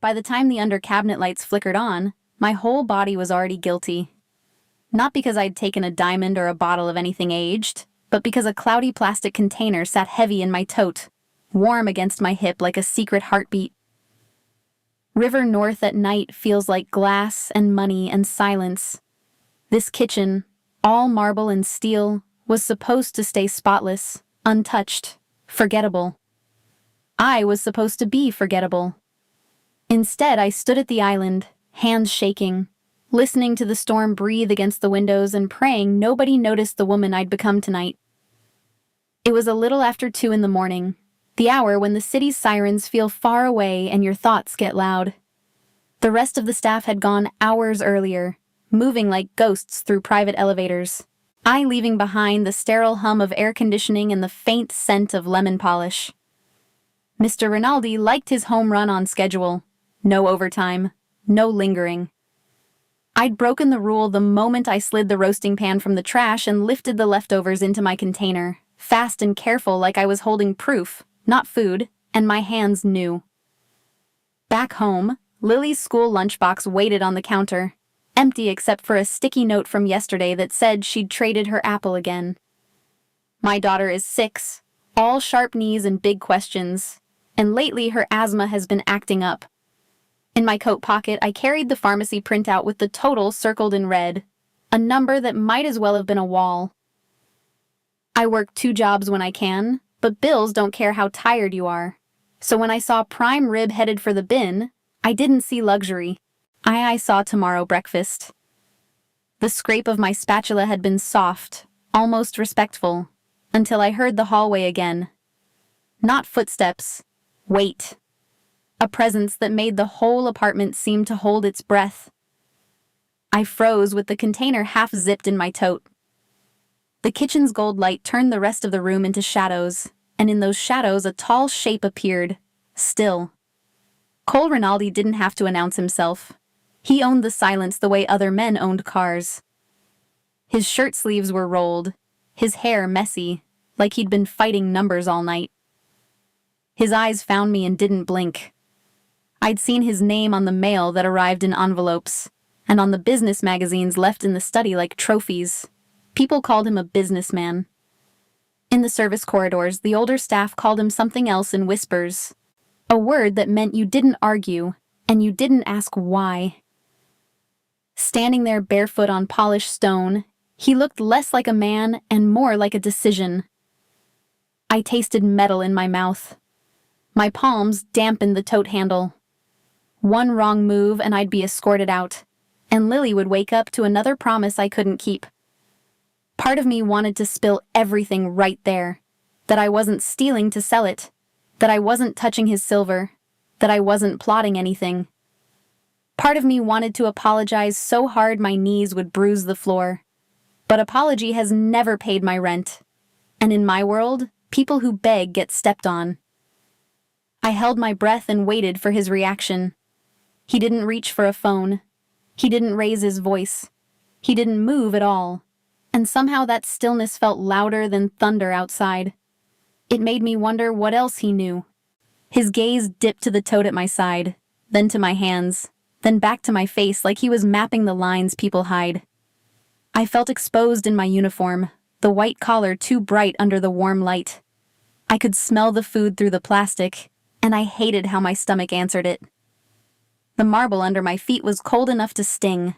By the time the under-cabinet lights flickered on, my whole body was already guilty. Not because I'd taken a diamond or a bottle of anything aged, but because a cloudy plastic container sat heavy in my tote, warm against my hip like a secret heartbeat. River North at night feels like glass and money and silence. This kitchen, all marble and steel, was supposed to stay spotless, untouched, forgettable. I was supposed to be forgettable. Instead, I stood at the island, hands shaking, listening to the storm breathe against the windows and praying nobody noticed the woman I'd become tonight. It was a little after 2 in the morning, the hour when the city's sirens feel far away and your thoughts get loud. The rest of the staff had gone hours earlier, moving like ghosts through private elevators. I leaving behind the sterile hum of air conditioning and the faint scent of lemon polish. Mr. Rinaldi liked his home run on schedule. No overtime, no lingering. I'd broken the rule the moment I slid the roasting pan from the trash and lifted the leftovers into my container, fast and careful like I was holding proof, not food, and my hands knew. Back home, Lily's school lunchbox waited on the counter, empty except for a sticky note from yesterday that said she'd traded her apple again. My daughter is 6, all sharp knees and big questions, and lately her asthma has been acting up. In my coat pocket, I carried the pharmacy printout with the total circled in red, a number that might as well have been a wall. I work 2 jobs when I can, but bills don't care how tired you are. So when I saw prime rib headed for the bin, I didn't see luxury. I saw tomorrow breakfast. The scrape of my spatula had been soft, almost respectful, until I heard the hallway again. Not footsteps, weight. A presence that made the whole apartment seem to hold its breath. I froze with the container half-zipped in my tote. The kitchen's gold light turned the rest of the room into shadows, and in those shadows a tall shape appeared, still. Cole Rinaldi didn't have to announce himself. He owned the silence the way other men owned cars. His shirt sleeves were rolled, his hair messy, like he'd been fighting numbers all night. His eyes found me and didn't blink. I'd seen his name on the mail that arrived in envelopes, and on the business magazines left in the study like trophies. People called him a businessman. In the service corridors, the older staff called him something else in whispers, a word that meant you didn't argue, and you didn't ask why. Standing there barefoot on polished stone, he looked less like a man and more like a decision. I tasted metal in my mouth. My palms dampened the tote handle. One wrong move and I'd be escorted out, and Lily would wake up to another promise I couldn't keep. Part of me wanted to spill everything right there, that I wasn't stealing to sell it, that I wasn't touching his silver, that I wasn't plotting anything. Part of me wanted to apologize so hard my knees would bruise the floor. But apology has never paid my rent. And in my world, people who beg get stepped on. I held my breath and waited for his reaction. He didn't reach for a phone. He didn't raise his voice. He didn't move at all. And somehow that stillness felt louder than thunder outside. It made me wonder what else he knew. His gaze dipped to the tote at my side, then to my hands, then back to my face like he was mapping the lines people hide. I felt exposed in my uniform, the white collar too bright under the warm light. I could smell the food through the plastic, and I hated how my stomach answered it. The marble under my feet was cold enough to sting.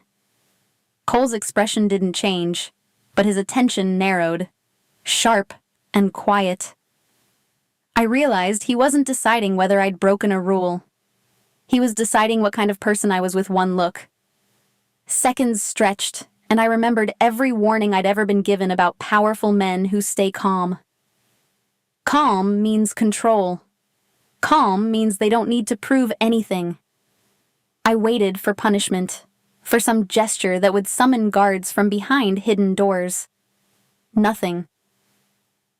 Cole's expression didn't change, but his attention narrowed, sharp and quiet. I realized he wasn't deciding whether I'd broken a rule. He was deciding what kind of person I was with one look. Seconds stretched, and I remembered every warning I'd ever been given about powerful men who stay calm. Calm means control. Calm means they don't need to prove anything. I waited for punishment, for some gesture that would summon guards from behind hidden doors. Nothing.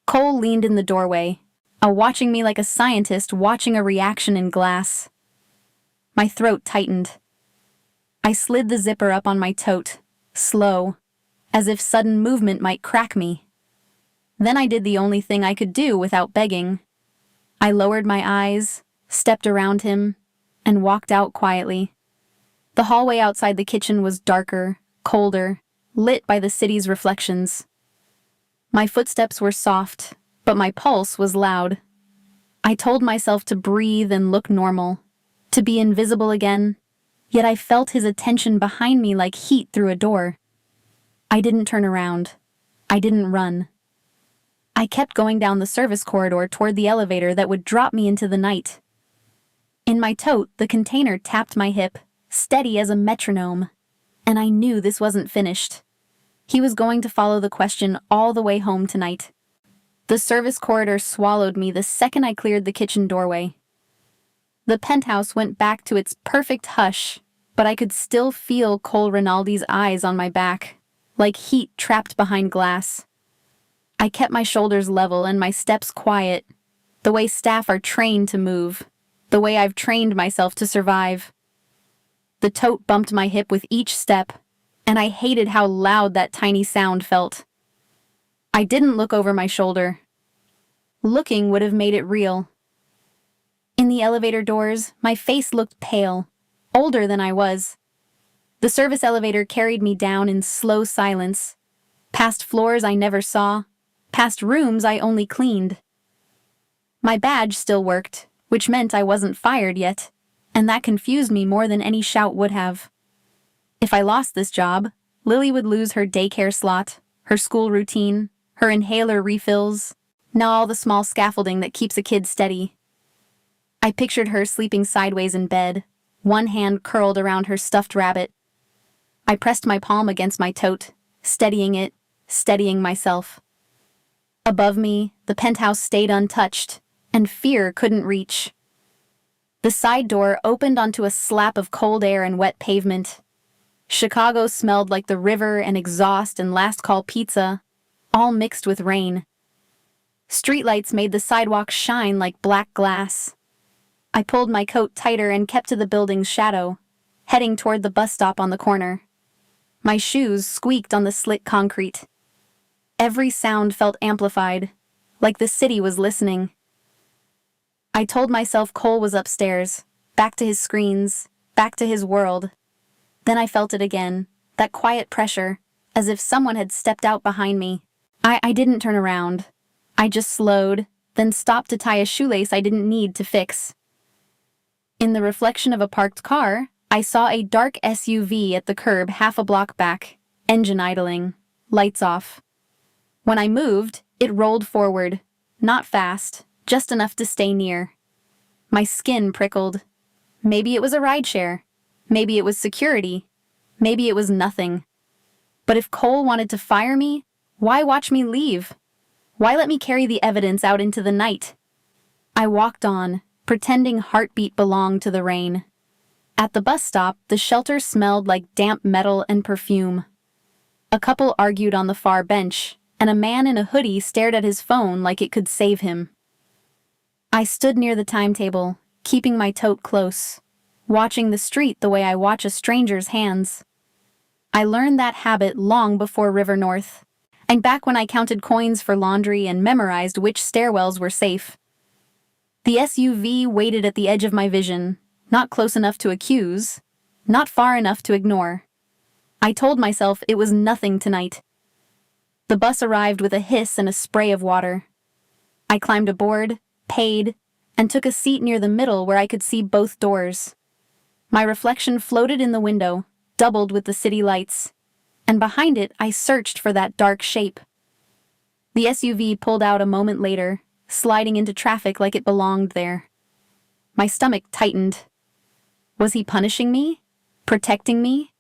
Cole leaned in the doorway, watching me like a scientist watching a reaction in glass. My throat tightened. I slid the zipper up on my tote, slow, as if sudden movement might crack me. Then I did the only thing I could do without begging. I lowered my eyes, stepped around him, and walked out quietly. The hallway outside the kitchen was darker, colder, lit by the city's reflections. My footsteps were soft, but my pulse was loud. I told myself to breathe and look normal, to be invisible again, yet I felt his attention behind me like heat through a door. I didn't turn around. I didn't run. I kept going down the service corridor toward the elevator that would drop me into the night. In my tote, the container tapped my hip, steady as a metronome, and I knew this wasn't finished. He was going to follow the question all the way home tonight. The service corridor swallowed me the second I cleared the kitchen doorway. The penthouse went back to its perfect hush, but I could still feel Cole Rinaldi's eyes on my back, like heat trapped behind glass. I kept my shoulders level and my steps quiet, the way staff are trained to move, the way I've trained myself to survive. The tote bumped my hip with each step, and I hated how loud that tiny sound felt. I didn't look over my shoulder. Looking would have made it real. In the elevator doors, my face looked pale, older than I was. The service elevator carried me down in slow silence, past floors I never saw, past rooms I only cleaned. My badge still worked, which meant I wasn't fired yet, and that confused me more than any shout would have. If I lost this job, Lily would lose her daycare slot, her school routine, her inhaler refills, now all the small scaffolding that keeps a kid steady. I pictured her sleeping sideways in bed, one hand curled around her stuffed rabbit. I pressed my palm against my tote, steadying it, steadying myself. Above me, the penthouse stayed untouched, and fear couldn't reach. The side door opened onto a slap of cold air and wet pavement. Chicago smelled like the river and exhaust and last call pizza, all mixed with rain. Streetlights made the sidewalk shine like black glass. I pulled my coat tighter and kept to the building's shadow, heading toward the bus stop on the corner. My shoes squeaked on the slick concrete. Every sound felt amplified, like the city was listening. I told myself Cole was upstairs, back to his screens, back to his world. Then I felt it again, that quiet pressure, as if someone had stepped out behind me. I didn't turn around. I just slowed, then stopped to tie a shoelace I didn't need to fix. In the reflection of a parked car, I saw a dark SUV at the curb half a block back, engine idling, lights off. When I moved, it rolled forward, not fast, just enough to stay near. My skin prickled. Maybe it was a rideshare. Maybe it was security. Maybe it was nothing. But if Cole wanted to fire me, why watch me leave? Why let me carry the evidence out into the night? I walked on, pretending heartbeat belonged to the rain. At the bus stop, the shelter smelled like damp metal and perfume. A couple argued on the far bench, and a man in a hoodie stared at his phone like it could save him. I stood near the timetable, keeping my tote close, watching the street the way I watch a stranger's hands. I learned that habit long before River North, and back when I counted coins for laundry and memorized which stairwells were safe. The SUV waited at the edge of my vision, not close enough to accuse, not far enough to ignore. I told myself it was nothing tonight. The bus arrived with a hiss and a spray of water. I climbed aboard, paid, and took a seat near the middle where I could see both doors. My reflection floated in the window, doubled with the city lights, and behind it I searched for that dark shape. The SUV pulled out a moment later, sliding into traffic like it belonged there. My stomach tightened. Was he punishing me? Protecting me?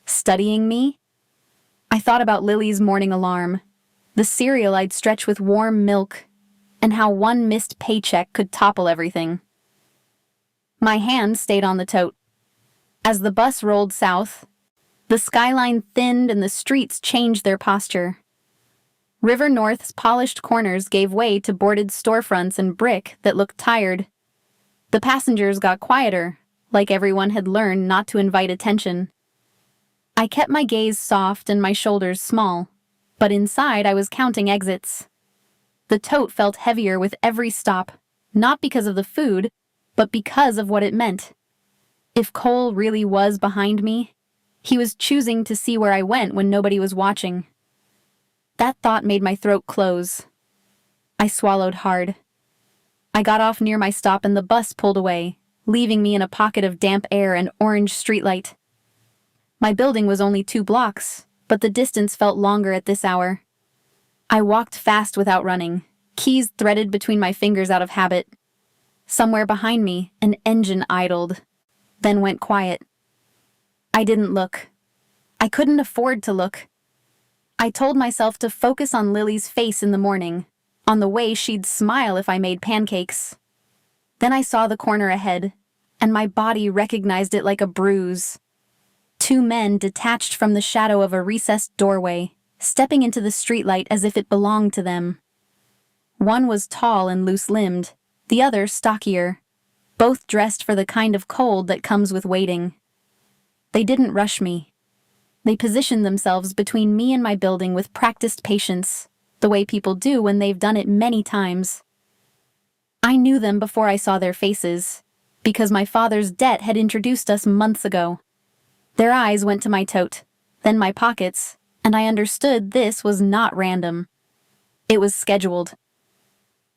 Studying me? I thought about Lily's morning alarm, the cereal I'd stretch with warm milk, and how one missed paycheck could topple everything. My hand stayed on the tote. As the bus rolled south, the skyline thinned and the streets changed their posture. River North's polished corners gave way to boarded storefronts and brick that looked tired. The passengers got quieter, like everyone had learned not to invite attention. I kept my gaze soft and my shoulders small, but inside I was counting exits. The tote felt heavier with every stop, not because of the food, but because of what it meant. If Cole really was behind me, he was choosing to see where I went when nobody was watching. That thought made my throat close. I swallowed hard. I got off near my stop and the bus pulled away, leaving me in a pocket of damp air and orange streetlight. My building was only 2 blocks, but the distance felt longer at this hour. I walked fast without running, keys threaded between my fingers out of habit. Somewhere behind me, an engine idled, then went quiet. I didn't look. I couldn't afford to look. I told myself to focus on Lily's face in the morning, on the way she'd smile if I made pancakes. Then I saw the corner ahead, and my body recognized it like a bruise. 2 men detached from the shadow of a recessed doorway, stepping into the streetlight as if it belonged to them. One was tall and loose-limbed, the other stockier, both dressed for the kind of cold that comes with waiting. They didn't rush me. They positioned themselves between me and my building with practiced patience, the way people do when they've done it many times. I knew them before I saw their faces, because my father's debt had introduced us months ago. Their eyes went to my tote, then my pockets, and I understood this was not random. It was scheduled.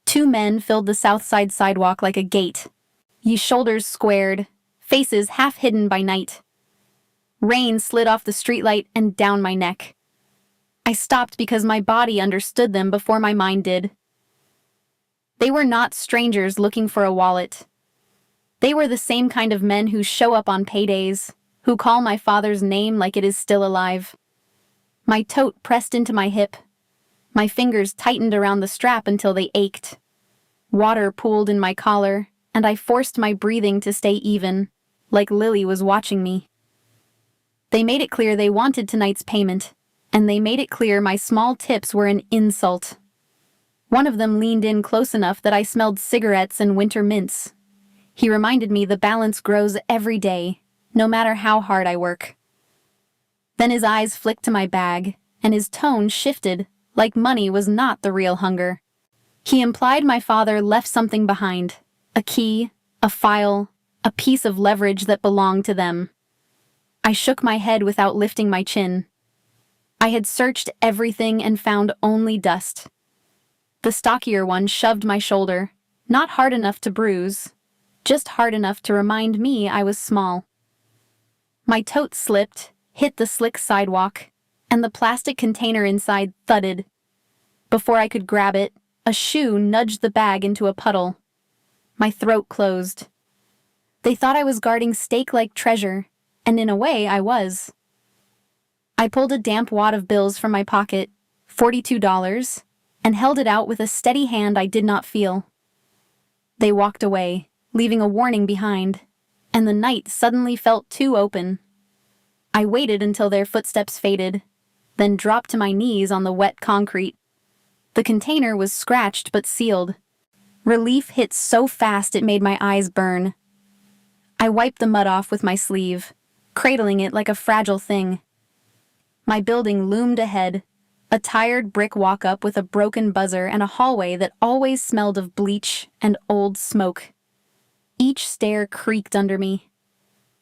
2 men filled the south side sidewalk like a gate, ye shoulders squared, faces half hidden by night. Rain slid off the streetlight and down my neck. I stopped because my body understood them before my mind did. They were not strangers looking for a wallet. They were the same kind of men who show up on paydays, who call my father's name like it is still alive. My tote pressed into my hip. My fingers tightened around the strap until they ached. Water pooled in my collar, and I forced my breathing to stay even, like Lily was watching me. They made it clear they wanted tonight's payment, and they made it clear my small tips were an insult. One of them leaned in close enough that I smelled cigarettes and winter mints. He reminded me the balance grows every day, no matter how hard I work. Then his eyes flicked to my bag, and his tone shifted, like money was not the real hunger. He implied my father left something behind, a key, a file, a piece of leverage that belonged to them. I shook my head without lifting my chin. I had searched everything and found only dust. The stockier one shoved my shoulder, not hard enough to bruise, just hard enough to remind me I was small. My tote slipped, hit the slick sidewalk, and the plastic container inside thudded. Before I could grab it, a shoe nudged the bag into a puddle. My throat closed. They thought I was guarding stake-like treasure, and in a way I was. I pulled a damp wad of bills from my pocket, $42, and held it out with a steady hand I did not feel. They walked away, leaving a warning behind, and the night suddenly felt too open. I waited until their footsteps faded, then dropped to my knees on the wet concrete. The container was scratched but sealed. Relief hit so fast it made my eyes burn. I wiped the mud off with my sleeve, cradling it like a fragile thing. My building loomed ahead, a tired brick walk-up with a broken buzzer and a hallway that always smelled of bleach and old smoke. Each stair creaked under me.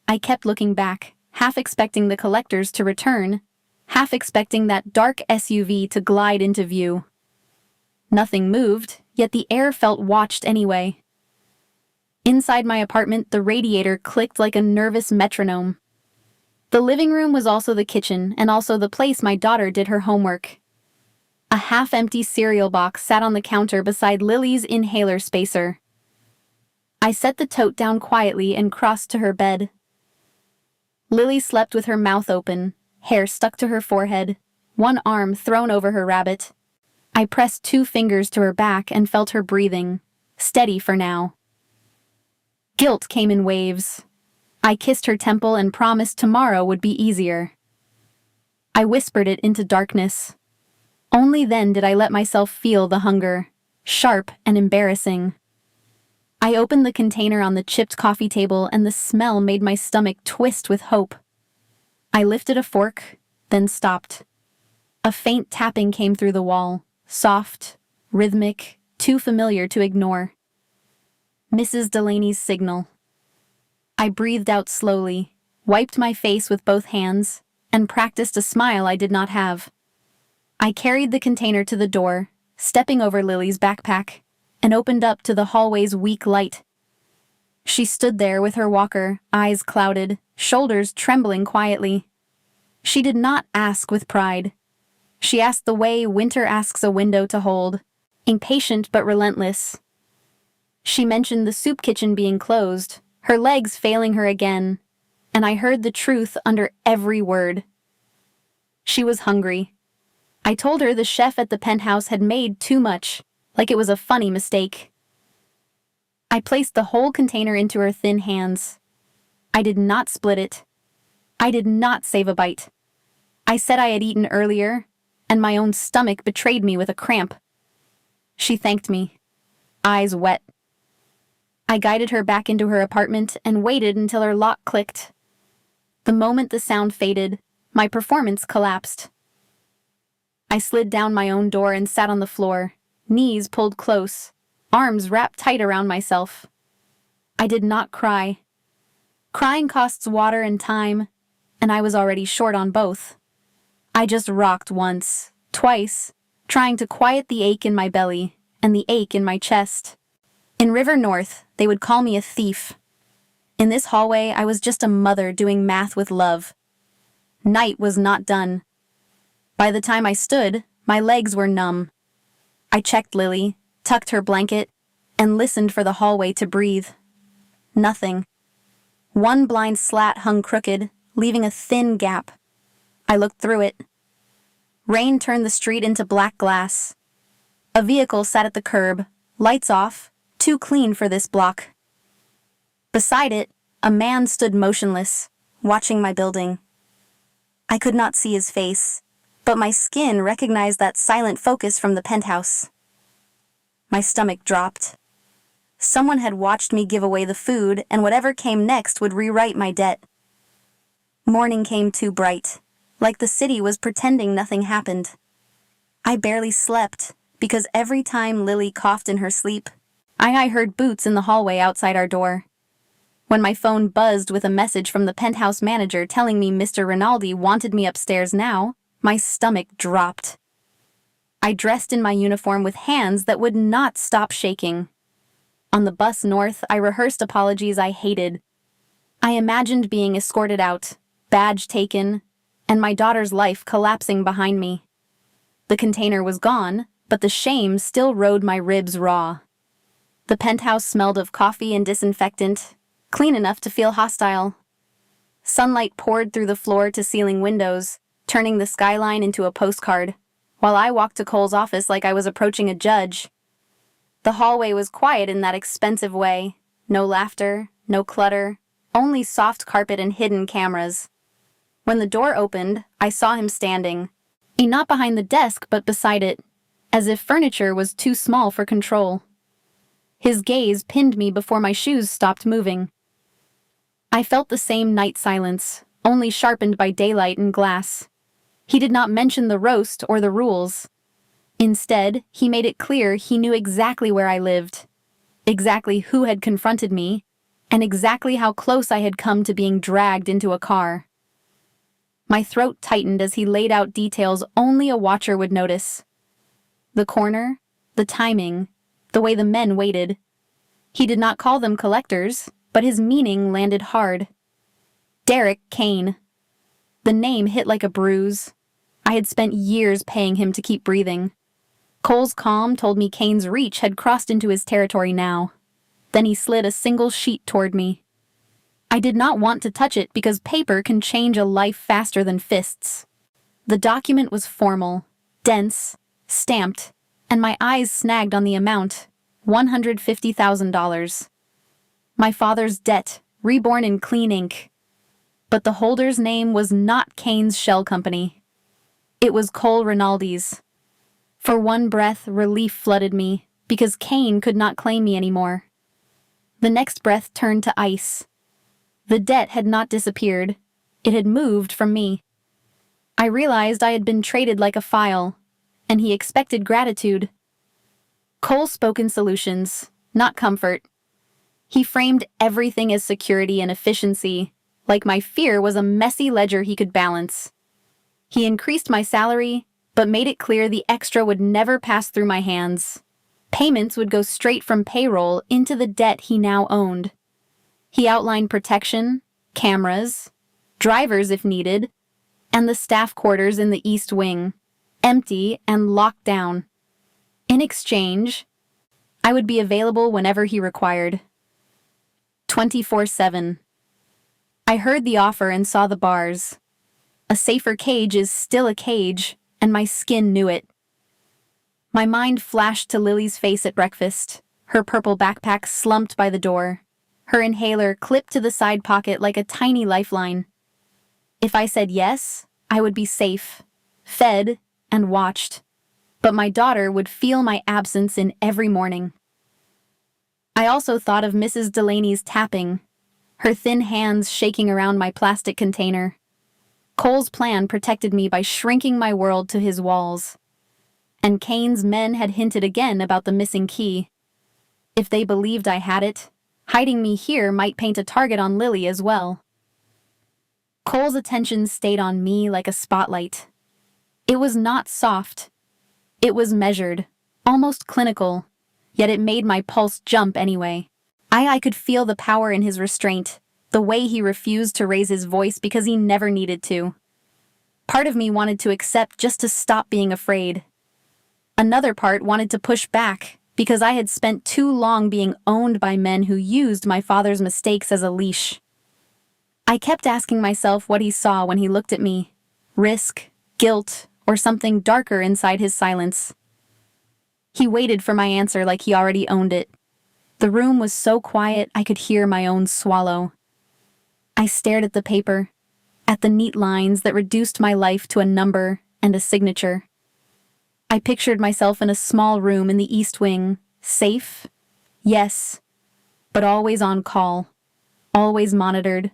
I kept looking back, half expecting the collectors to return, half expecting that dark SUV to glide into view. Nothing moved, yet the air felt watched anyway. Inside my apartment, the radiator clicked like a nervous metronome. The living room was also the kitchen and also the place my daughter did her homework. A half-empty cereal box sat on the counter beside Lily's inhaler spacer. I set the tote down quietly and crossed to her bed. Lily slept with her mouth open, hair stuck to her forehead, one arm thrown over her rabbit. I pressed 2 fingers to her back and felt her breathing, steady for now. Guilt came in waves. I kissed her temple and promised tomorrow would be easier. I whispered it into darkness. Only then did I let myself feel the hunger, sharp and embarrassing. I opened the container on the chipped coffee table and the smell made my stomach twist with hope. I lifted a fork, then stopped. A faint tapping came through the wall, soft, rhythmic, too familiar to ignore. Mrs. Delaney's signal. I breathed out slowly, wiped my face with both hands, and practiced a smile I did not have. I carried the container to the door, stepping over Lily's backpack, and opened up to the hallway's weak light. She stood there with her walker, eyes clouded, shoulders trembling quietly. She did not ask with pride. She asked the way winter asks a window to hold, impatient but relentless. She mentioned the soup kitchen being closed, her legs failing her again, and I heard the truth under every word. She was hungry. I told her the chef at the penthouse had made too much, like it was a funny mistake. I placed the whole container into her thin hands. I did not split it. I did not save a bite. I said I had eaten earlier, and my own stomach betrayed me with a cramp. She thanked me, eyes wet. I guided her back into her apartment and waited until her lock clicked. The moment the sound faded, my performance collapsed. I slid down my own door and sat on the floor, knees pulled close, arms wrapped tight around myself. I did not cry. Crying costs water and time, and I was already short on both. I just rocked once, twice, trying to quiet the ache in my belly and the ache in my chest. In River North, they would call me a thief. In this hallway, I was just a mother doing math with love. Night was not done. By the time I stood, my legs were numb. I checked Lily, tucked her blanket, and listened for the hallway to breathe. Nothing. One blind slat hung crooked, leaving a thin gap. I looked through it. Rain turned the street into black glass. A vehicle sat at the curb, lights off, too clean for this block. Beside it, a man stood motionless, watching my building. I could not see his face, but my skin recognized that silent focus from the penthouse. My stomach dropped. Someone had watched me give away the food, and whatever came next would rewrite my debt. Morning came too bright, like the city was pretending nothing happened. I barely slept, because every time Lily coughed in her sleep, I heard boots in the hallway outside our door. When my phone buzzed with a message from the penthouse manager telling me Mr. Rinaldi wanted me upstairs now, my stomach dropped. I dressed in my uniform with hands that would not stop shaking. On the bus north, I rehearsed apologies I hated. I imagined being escorted out, badge taken, and my daughter's life collapsing behind me. The container was gone, but the shame still rode my ribs raw. The penthouse smelled of coffee and disinfectant, clean enough to feel hostile. Sunlight poured through the floor-to-ceiling windows, turning the skyline into a postcard, while I walked to Cole's office like I was approaching a judge. The hallway was quiet in that expensive way. No laughter, no clutter, only soft carpet and hidden cameras. When the door opened, I saw him standing, not behind the desk but beside it, as if furniture was too small for control. His gaze pinned me before my shoes stopped moving. I felt the same night silence, only sharpened by daylight and glass. He did not mention the roast or the rules. Instead, he made it clear he knew exactly where I lived, exactly who had confronted me, and exactly how close I had come to being dragged into a car. My throat tightened as he laid out details only a watcher would notice. The corner, the timing, the way the men waited. He did not call them collectors, but his meaning landed hard. Derek Kane. The name hit like a bruise. I had spent years paying him to keep breathing. Cole's calm told me Kane's reach had crossed into his territory now. Then he slid a single sheet toward me. I did not want to touch it because paper can change a life faster than fists. The document was formal, dense, stamped, and my eyes snagged on the amount, $150,000. My father's debt, reborn in clean ink. But the holder's name was not Kane's shell company. It was Cole Rinaldi's. For one breath, relief flooded me, because Kane could not claim me anymore. The next breath turned to ice. The debt had not disappeared. It had moved from me. I realized I had been traded like a file, and he expected gratitude. Cole spoke in solutions, not comfort. He framed everything as security and efficiency, like my fear was a messy ledger he could balance. He increased my salary, but made it clear the extra would never pass through my hands. Payments would go straight from payroll into the debt he now owned. He outlined protection, cameras, drivers if needed, and the staff quarters in the East Wing, empty and locked down. In exchange, I would be available whenever he required. 24/7. I heard the offer and saw the bars. A safer cage is still a cage, and my skin knew it. My mind flashed to Lily's face at breakfast, her purple backpack slumped by the door, her inhaler clipped to the side pocket like a tiny lifeline. If I said yes, I would be safe, fed, and watched. But my daughter would feel my absence in every morning. I also thought of Mrs. Delaney's tapping, her thin hands shaking around my plastic container. Cole's plan protected me by shrinking my world to his walls. And Kane's men had hinted again about the missing key. If they believed I had it, hiding me here might paint a target on Lily as well. Cole's attention stayed on me like a spotlight. It was not soft. It was measured, almost clinical, yet it made my pulse jump anyway. I could feel the power in his restraint, the way he refused to raise his voice because he never needed to. Part of me wanted to accept just to stop being afraid. Another part wanted to push back because I had spent too long being owned by men who used my father's mistakes as a leash. I kept asking myself what he saw when he looked at me. Risk, guilt, or something darker inside his silence. He waited for my answer like he already owned it. The room was so quiet I could hear my own swallow. I stared at the paper, at the neat lines that reduced my life to a number and a signature. I pictured myself in a small room in the East Wing, safe, yes, but always on call, always monitored,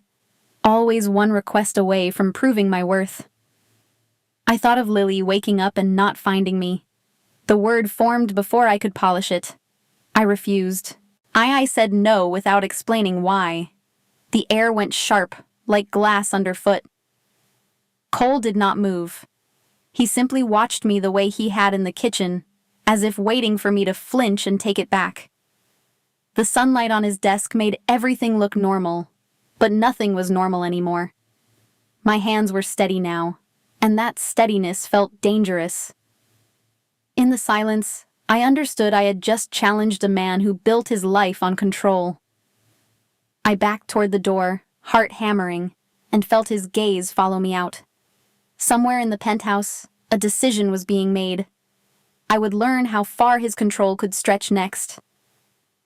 always one request away from proving my worth. I thought of Lily waking up and not finding me. The word formed before I could polish it. I refused. I said no without explaining why. The air went sharp, like glass underfoot. Cole did not move. He simply watched me the way he had in the kitchen, as if waiting for me to flinch and take it back. The sunlight on his desk made everything look normal, but nothing was normal anymore. My hands were steady now, and that steadiness felt dangerous. In the silence, I understood I had just challenged a man who built his life on control. I backed toward the door, heart hammering, and felt his gaze follow me out. Somewhere in the penthouse, a decision was being made. I would learn how far his control could stretch next.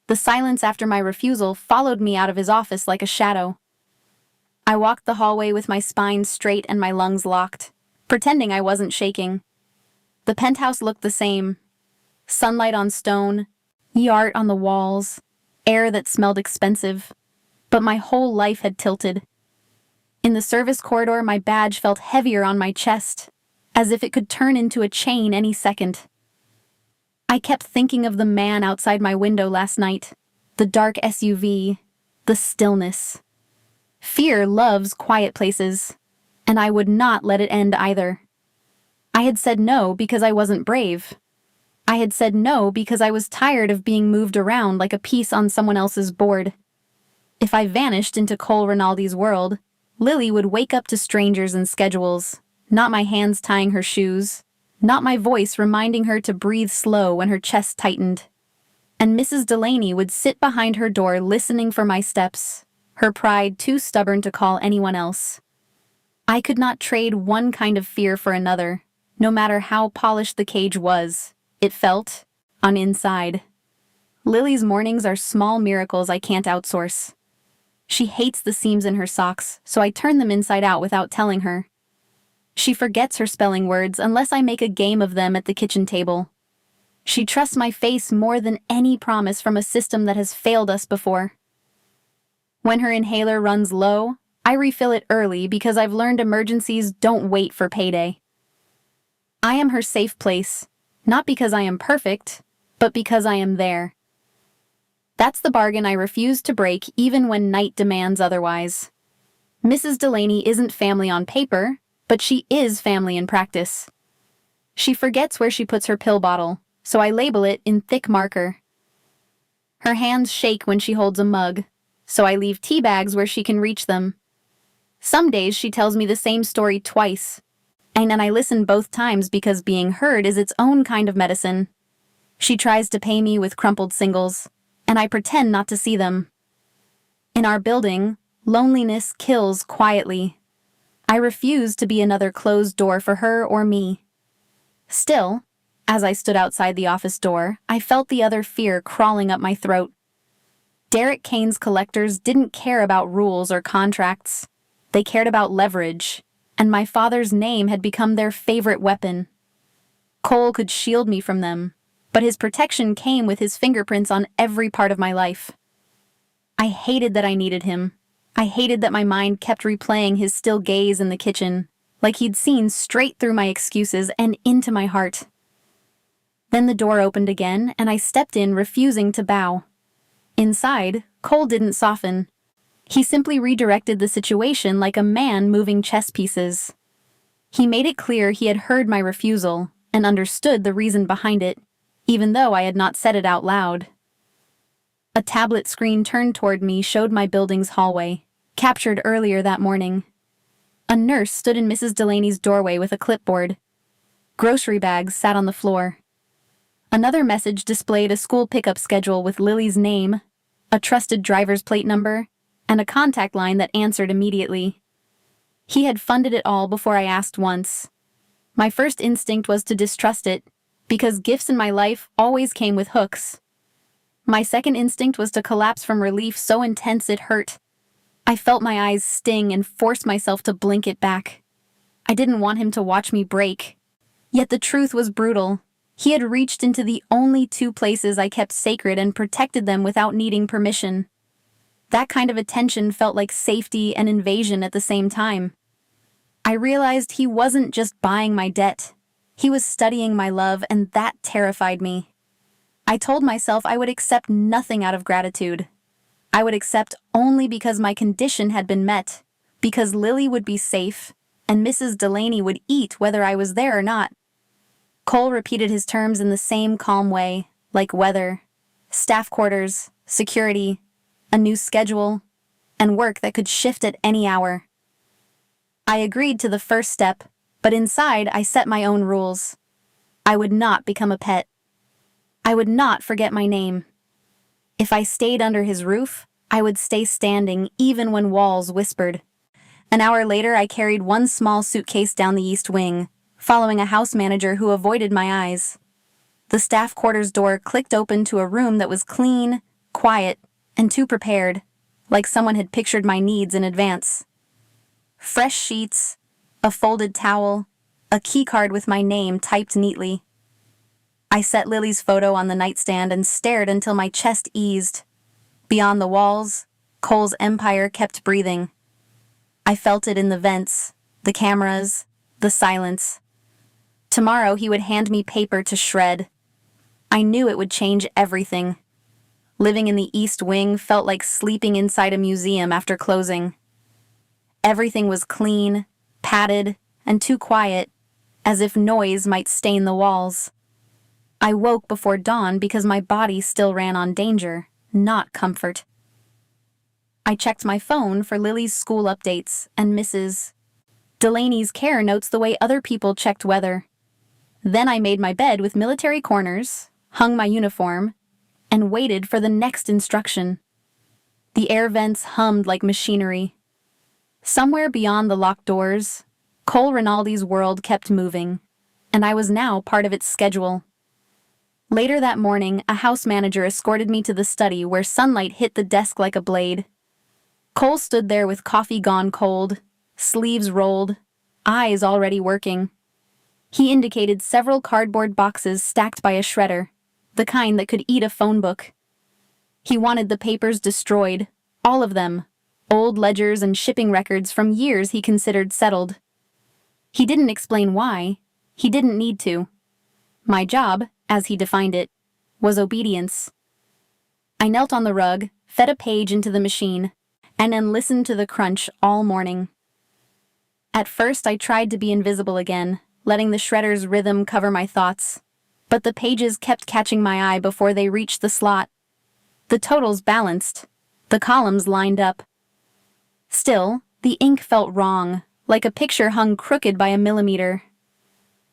The silence after my refusal followed me out of his office like a shadow. I walked the hallway with my spine straight and my lungs locked, pretending I wasn't shaking. The penthouse looked the same. Sunlight on stone, art on the walls, air that smelled expensive. But my whole life had tilted. In the service corridor, my badge felt heavier on my chest, as if it could turn into a chain any second. I kept thinking of the man outside my window last night, the dark SUV, the stillness. Fear loves quiet places, and I would not let it end either. I had said no because I wasn't brave. I had said no because I was tired of being moved around like a piece on someone else's board. If I vanished into Cole Rinaldi's world, Lily would wake up to strangers and schedules, not my hands tying her shoes, not my voice reminding her to breathe slow when her chest tightened. And Mrs. Delaney would sit behind her door listening for my steps, her pride too stubborn to call anyone else. I could not trade one kind of fear for another, no matter how polished the cage was, it felt, on inside. Lily's mornings are small miracles I can't outsource. She hates the seams in her socks, so I turn them inside out without telling her. She forgets her spelling words unless I make a game of them at the kitchen table. She trusts my face more than any promise from a system that has failed us before. When her inhaler runs low, I refill it early because I've learned emergencies don't wait for payday. I am her safe place, not because I am perfect, but because I am there. That's the bargain I refuse to break even when night demands otherwise. Mrs. Delaney isn't family on paper, but she is family in practice. She forgets where she puts her pill bottle, so I label it in thick marker. Her hands shake when she holds a mug, so I leave tea bags where she can reach them. Some days she tells me the same story twice, and then I listen both times because being heard is its own kind of medicine. She tries to pay me with crumpled singles, and I pretend not to see them. In our building, loneliness kills quietly. I refuse to be another closed door for her or me. Still, as I stood outside the office door, I felt the other fear crawling up my throat. Derek Kane's collectors didn't care about rules or contracts. They cared about leverage, and my father's name had become their favorite weapon. Cole could shield me from them, but his protection came with his fingerprints on every part of my life. I hated that I needed him. I hated that my mind kept replaying his still gaze in the kitchen, like he'd seen straight through my excuses and into my heart. Then the door opened again, and I stepped in, refusing to bow. Inside, Cole didn't soften. He simply redirected the situation like a man moving chess pieces. He made it clear he had heard my refusal and understood the reason behind it, even though I had not said it out loud. A tablet screen turned toward me showed my building's hallway, captured earlier that morning. A nurse stood in Mrs. Delaney's doorway with a clipboard. Grocery bags sat on the floor. Another message displayed a school pickup schedule with Lily's name, a trusted driver's plate number, and a contact line that answered immediately. He had funded it all before I asked once. My first instinct was to distrust it, because gifts in my life always came with hooks. My second instinct was to collapse from relief so intense it hurt. I felt my eyes sting and forced myself to blink it back. I didn't want him to watch me break. Yet the truth was brutal. He had reached into the only two places I kept sacred and protected them without needing permission. That kind of attention felt like safety and invasion at the same time. I realized he wasn't just buying my debt. He was studying my love, and that terrified me. I told myself I would accept nothing out of gratitude. I would accept only because my condition had been met, because Lily would be safe, and Mrs. Delaney would eat whether I was there or not. Cole repeated his terms in the same calm way, like weather, staff quarters, security, a new schedule, and work that could shift at any hour. I agreed to the first step, but inside I set my own rules. I would not become a pet. I would not forget my name. If I stayed under his roof, I would stay standing even when walls whispered. An hour later, I carried one small suitcase down the east wing, following a house manager who avoided my eyes. The staff quarters door clicked open to a room that was clean, quiet, and too prepared, like someone had pictured my needs in advance. Fresh sheets, a folded towel, a keycard with my name typed neatly. I set Lily's photo on the nightstand and stared until my chest eased. Beyond the walls, Cole's empire kept breathing. I felt it in the vents, the cameras, the silence. Tomorrow he would hand me paper to shred. I knew it would change everything. Living in the East Wing felt like sleeping inside a museum after closing. Everything was clean, padded, and too quiet, as if noise might stain the walls. I woke before dawn because my body still ran on danger, not comfort. I checked my phone for Lily's school updates and Mrs. Delaney's care notes the way other people checked weather. Then I made my bed with military corners, hung my uniform, and waited for the next instruction. The air vents hummed like machinery. Somewhere beyond the locked doors, Cole Rinaldi's world kept moving, and I was now part of its schedule. Later that morning, a house manager escorted me to the study where sunlight hit the desk like a blade. Cole stood there with coffee gone cold, sleeves rolled, eyes already working. He indicated several cardboard boxes stacked by a shredder, the kind that could eat a phone book. He wanted the papers destroyed, all of them, old ledgers and shipping records from years he considered settled. He didn't explain why. He didn't need to. My job, as he defined it, was obedience. I knelt on the rug, fed a page into the machine, and then listened to the crunch all morning. At first, I tried to be invisible again, letting the shredder's rhythm cover my thoughts. But the pages kept catching my eye before they reached the slot. The totals balanced. The columns lined up. Still, the ink felt wrong, like a picture hung crooked by a millimeter.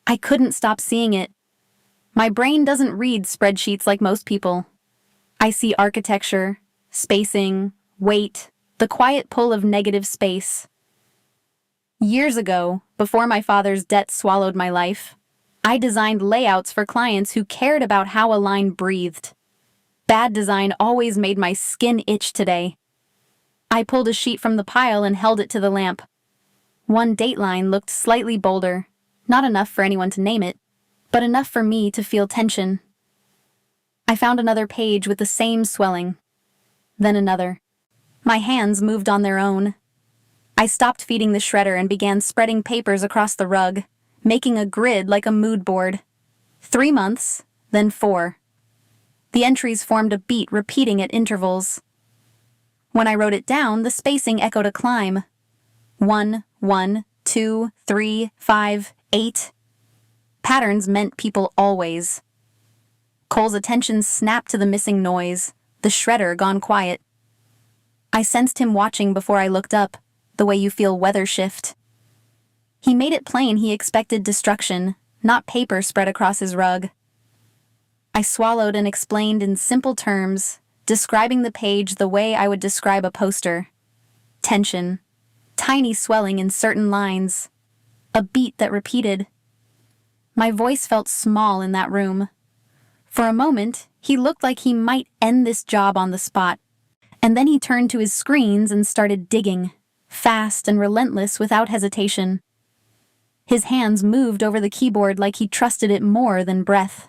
I couldn't stop seeing it. My brain doesn't read spreadsheets like most people. I see architecture, spacing, weight, the quiet pull of negative space. Years ago, before my father's debt swallowed my life, I designed layouts for clients who cared about how a line breathed. Bad design always made my skin itch today. I pulled a sheet from the pile and held it to the lamp. One date line looked slightly bolder, not enough for anyone to name it, but enough for me to feel tension. I found another page with the same swelling. Then another. My hands moved on their own. I stopped feeding the shredder and began spreading papers across the rug, making a grid like a mood board. 3 months, then 4. The entries formed a beat repeating at intervals. When I wrote it down, the spacing echoed a climb. 1, 1, 2, 3, 5, 8. Patterns meant people always. Cole's attention snapped to the missing noise, the shredder gone quiet. I sensed him watching before I looked up, the way you feel weather shift. He made it plain he expected destruction, not paper spread across his rug. I swallowed and explained in simple terms, describing the page the way I would describe a poster. Tension, tiny swelling in certain lines, a beat that repeated. My voice felt small in that room. For a moment, he looked like he might end this job on the spot, and then he turned to his screens and started digging, fast and relentless without hesitation. His hands moved over the keyboard like he trusted it more than breath.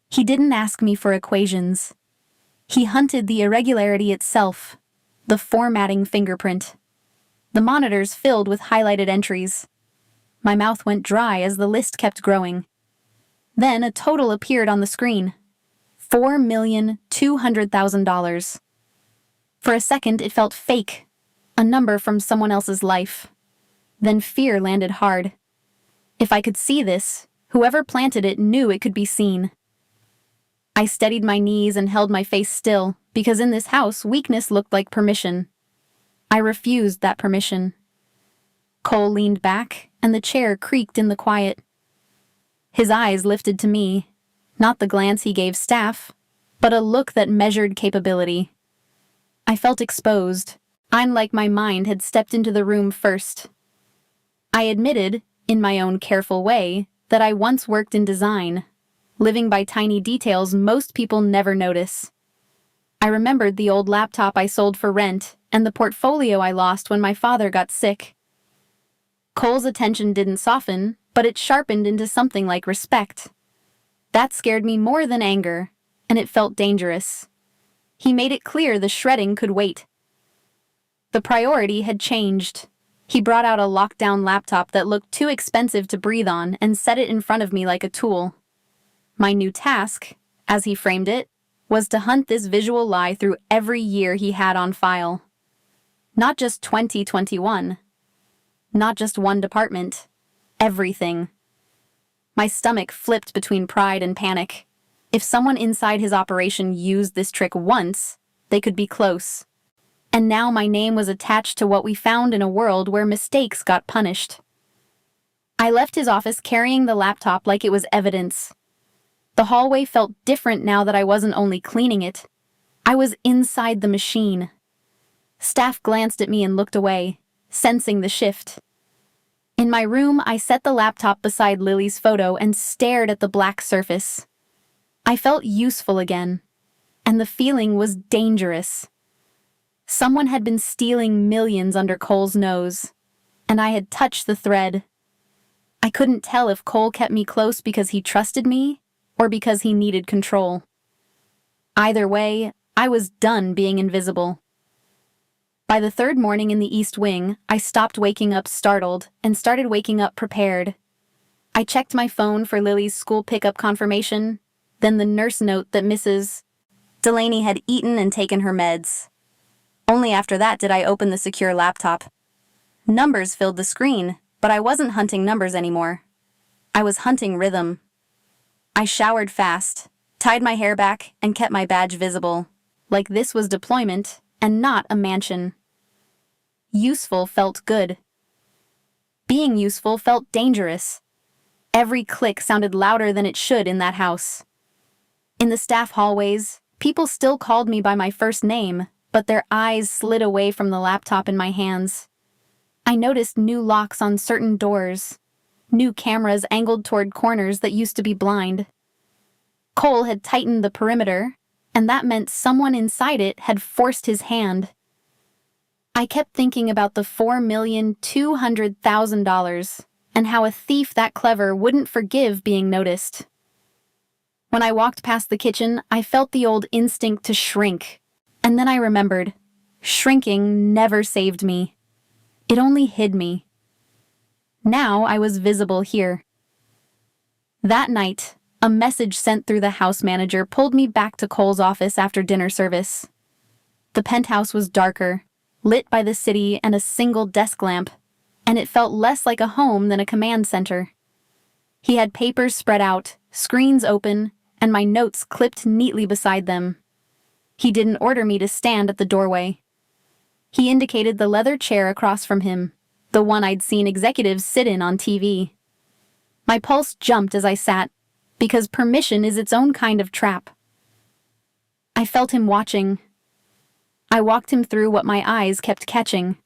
He didn't ask me for equations. He hunted the irregularity itself, the formatting fingerprint. The monitors filled with highlighted entries. My mouth went dry as the list kept growing. Then a total appeared on the screen. $4,200,000. For a second, it felt fake, a number from someone else's life. Then fear landed hard. If I could see this, whoever planted it knew it could be seen. I steadied my knees and held my face still, because in this house, weakness looked like permission. I refused that permission. Cole leaned back, and the chair creaked in the quiet. His eyes lifted to me, not the glance he gave staff, but a look that measured capability. I felt exposed, unlike my mind had stepped into the room first. I admitted, in my own careful way, that I once worked in design, living by tiny details most people never notice. I remembered the old laptop I sold for rent and the portfolio I lost when my father got sick. Cole's attention didn't soften, but it sharpened into something like respect. That scared me more than anger, and it felt dangerous. He made it clear the shredding could wait. The priority had changed. He brought out a lockdown laptop that looked too expensive to breathe on and set it in front of me like a tool. My new task, as he framed it, was to hunt this visual lie through every year he had on file. Not just 2021. Not just one department. Everything. My stomach flipped between pride and panic. If someone inside his operation used this trick once, they could be close. And now my name was attached to what we found in a world where mistakes got punished. I left his office carrying the laptop like it was evidence. The hallway felt different now that I wasn't only cleaning it. I was inside the machine. Staff glanced at me and looked away, sensing the shift. In my room, I set the laptop beside Lily's photo and stared at the black surface. I felt useful again, and the feeling was dangerous. Someone had been stealing millions under Cole's nose, and I had touched the thread. I couldn't tell if Cole kept me close because he trusted me or because he needed control. Either way, I was done being invisible. By the third morning in the East Wing, I stopped waking up startled and started waking up prepared. I checked my phone for Lily's school pickup confirmation, then the nurse note that Mrs. Delaney had eaten and taken her meds. Only after that did I open the secure laptop. Numbers filled the screen, but I wasn't hunting numbers anymore. I was hunting rhythm. I showered fast, tied my hair back, and kept my badge visible, like this was deployment and not a mansion. Useful felt good. Being useful felt dangerous. Every click sounded louder than it should in that house. In the staff hallways, people still called me by my first name, but their eyes slid away from the laptop in my hands. I noticed new locks on certain doors, new cameras angled toward corners that used to be blind. Cole had tightened the perimeter, and that meant someone inside it had forced his hand. I kept thinking about the $4,200,000 and how a thief that clever wouldn't forgive being noticed. When I walked past the kitchen, I felt the old instinct to shrink, and then I remembered, shrinking never saved me. It only hid me. Now I was visible here. That night, a message sent through the house manager pulled me back to Cole's office after dinner service. The penthouse was darker, lit by the city and a single desk lamp, and it felt less like a home than a command center. He had papers spread out, screens open, and my notes clipped neatly beside them. He didn't order me to stand at the doorway. He indicated the leather chair across from him, the one I'd seen executives sit in on TV. My pulse jumped as I sat, because permission is its own kind of trap. I felt him watching. I walked him through what my eyes kept catching.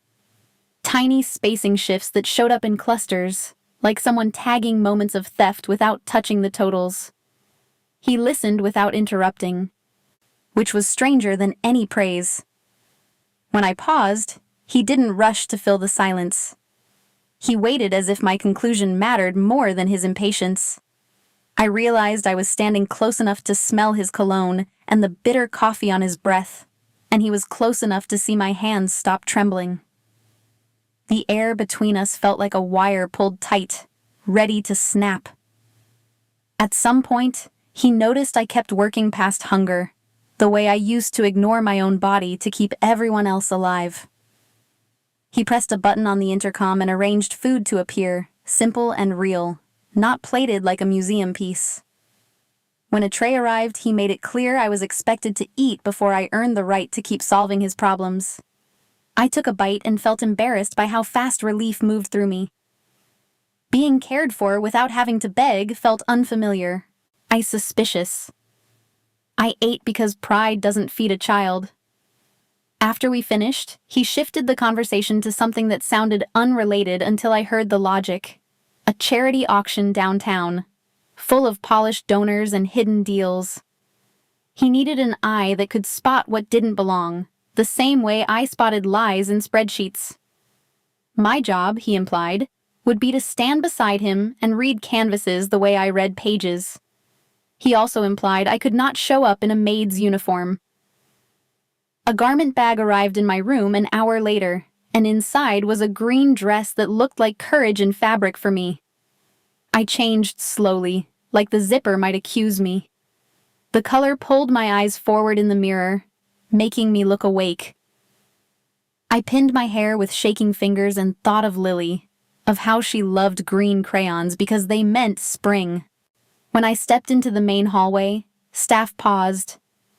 Tiny spacing shifts that showed up in clusters, like someone tagging moments of theft without touching the totals. He listened without interrupting, which was stranger than any praise. When I paused, he didn't rush to fill the silence. He waited as if my conclusion mattered more than his impatience. I realized I was standing close enough to smell his cologne and the bitter coffee on his breath, and he was close enough to see my hands stop trembling. The air between us felt like a wire pulled tight, ready to snap. At some point, he noticed I kept working past hunger, the way I used to ignore my own body to keep everyone else alive. He pressed a button on the intercom and arranged food to appear, simple and real, not plated like a museum piece. When a tray arrived, he made it clear I was expected to eat before I earned the right to keep solving his problems. I took a bite and felt embarrassed by how fast relief moved through me. Being cared for without having to beg felt unfamiliar. Suspicious. I ate because pride doesn't feed a child. After we finished, he shifted the conversation to something that sounded unrelated until I heard the logic. A charity auction downtown, full of polished donors and hidden deals. He needed an eye that could spot what didn't belong, the same way I spotted lies in spreadsheets. My job, he implied, would be to stand beside him and read canvases the way I read pages. He also implied I could not show up in a maid's uniform. A garment bag arrived in my room an hour later, and inside was a green dress that looked like courage and fabric for me. I changed slowly, like the zipper might accuse me. The color pulled my eyes forward in the mirror, making me look awake. I pinned my hair with shaking fingers and thought of Lily, of how she loved green crayons because they meant spring. When I stepped into the main hallway, staff paused,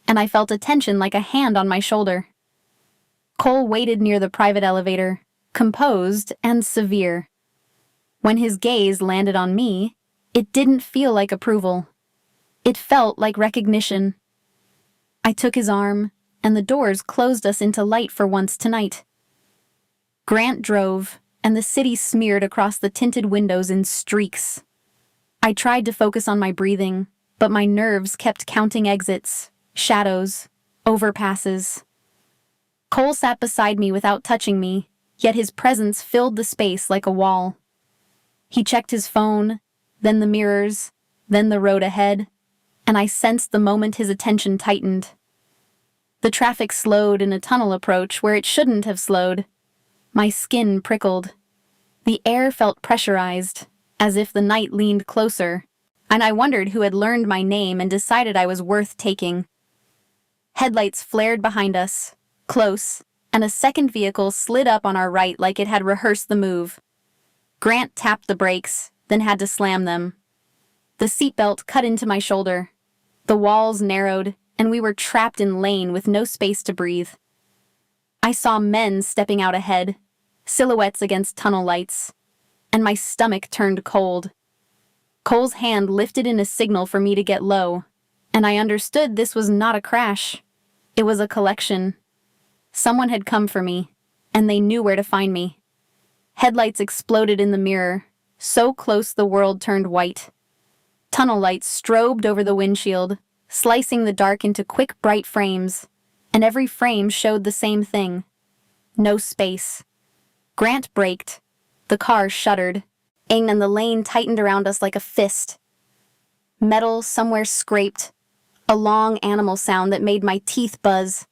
and I felt a tension like a hand on my shoulder. Cole waited near the private elevator, composed and severe. When his gaze landed on me, it didn't feel like approval. It felt like recognition. I took his arm, and the doors closed us into light for once tonight. Grant drove, and the city smeared across the tinted windows in streaks. I tried to focus on my breathing, but my nerves kept counting exits, shadows, overpasses. Cole sat beside me without touching me, yet his presence filled the space like a wall. He checked his phone, then the mirrors, then the road ahead, and I sensed the moment his attention tightened. The traffic slowed in a tunnel approach where it shouldn't have slowed. My skin prickled. The air felt pressurized, as if the night leaned closer, and I wondered who had learned my name and decided I was worth taking. Headlights flared behind us, close, and a second vehicle slid up on our right like it had rehearsed the move. Grant tapped the brakes, then had to slam them. The seatbelt cut into my shoulder. The walls narrowed, and we were trapped in lane with no space to breathe. I saw men stepping out ahead, silhouettes against tunnel lights, and my stomach turned cold. Cole's hand lifted in a signal for me to get low, and I understood this was not a crash. It was a collection. Someone had come for me, and they knew where to find me. Headlights exploded in the mirror, so close the world turned white. Tunnel lights strobed over the windshield, slicing the dark into quick, bright frames, and every frame showed the same thing. No space. Grant braked. The car shuddered, and the lane tightened around us like a fist. Metal somewhere scraped, a long animal sound that made my teeth buzz.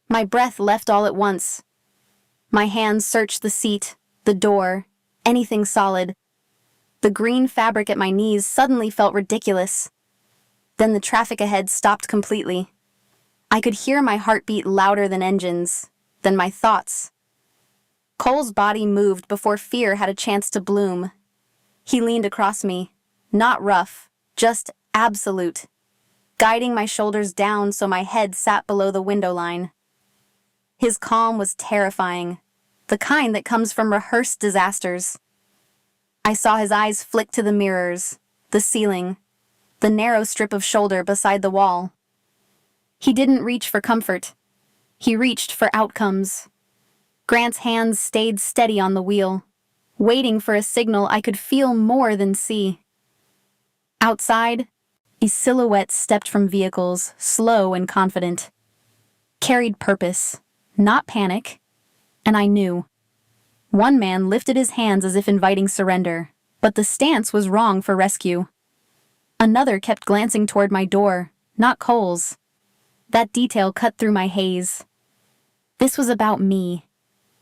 My breath left all at once. My hands searched the seat, the door, anything solid. The green fabric at my knees suddenly felt ridiculous. Then the traffic ahead stopped completely. I could hear my heartbeat louder than engines, than my thoughts. Cole's body moved before fear had a chance to bloom. He leaned across me, not rough, just absolute, guiding my shoulders down so my head sat below the window line. His calm was terrifying, the kind that comes from rehearsed disasters. I saw his eyes flick to the mirrors, the ceiling, the narrow strip of shoulder beside the wall. He didn't reach for comfort. He reached for outcomes. Grant's hands stayed steady on the wheel, waiting for a signal I could feel more than see. Outside, a silhouette stepped from vehicles, slow and confident. Carried purpose, not panic, and I knew. One man lifted his hands as if inviting surrender, but the stance was wrong for rescue. Another kept glancing toward my door, not Cole's. That detail cut through my haze. This was about me,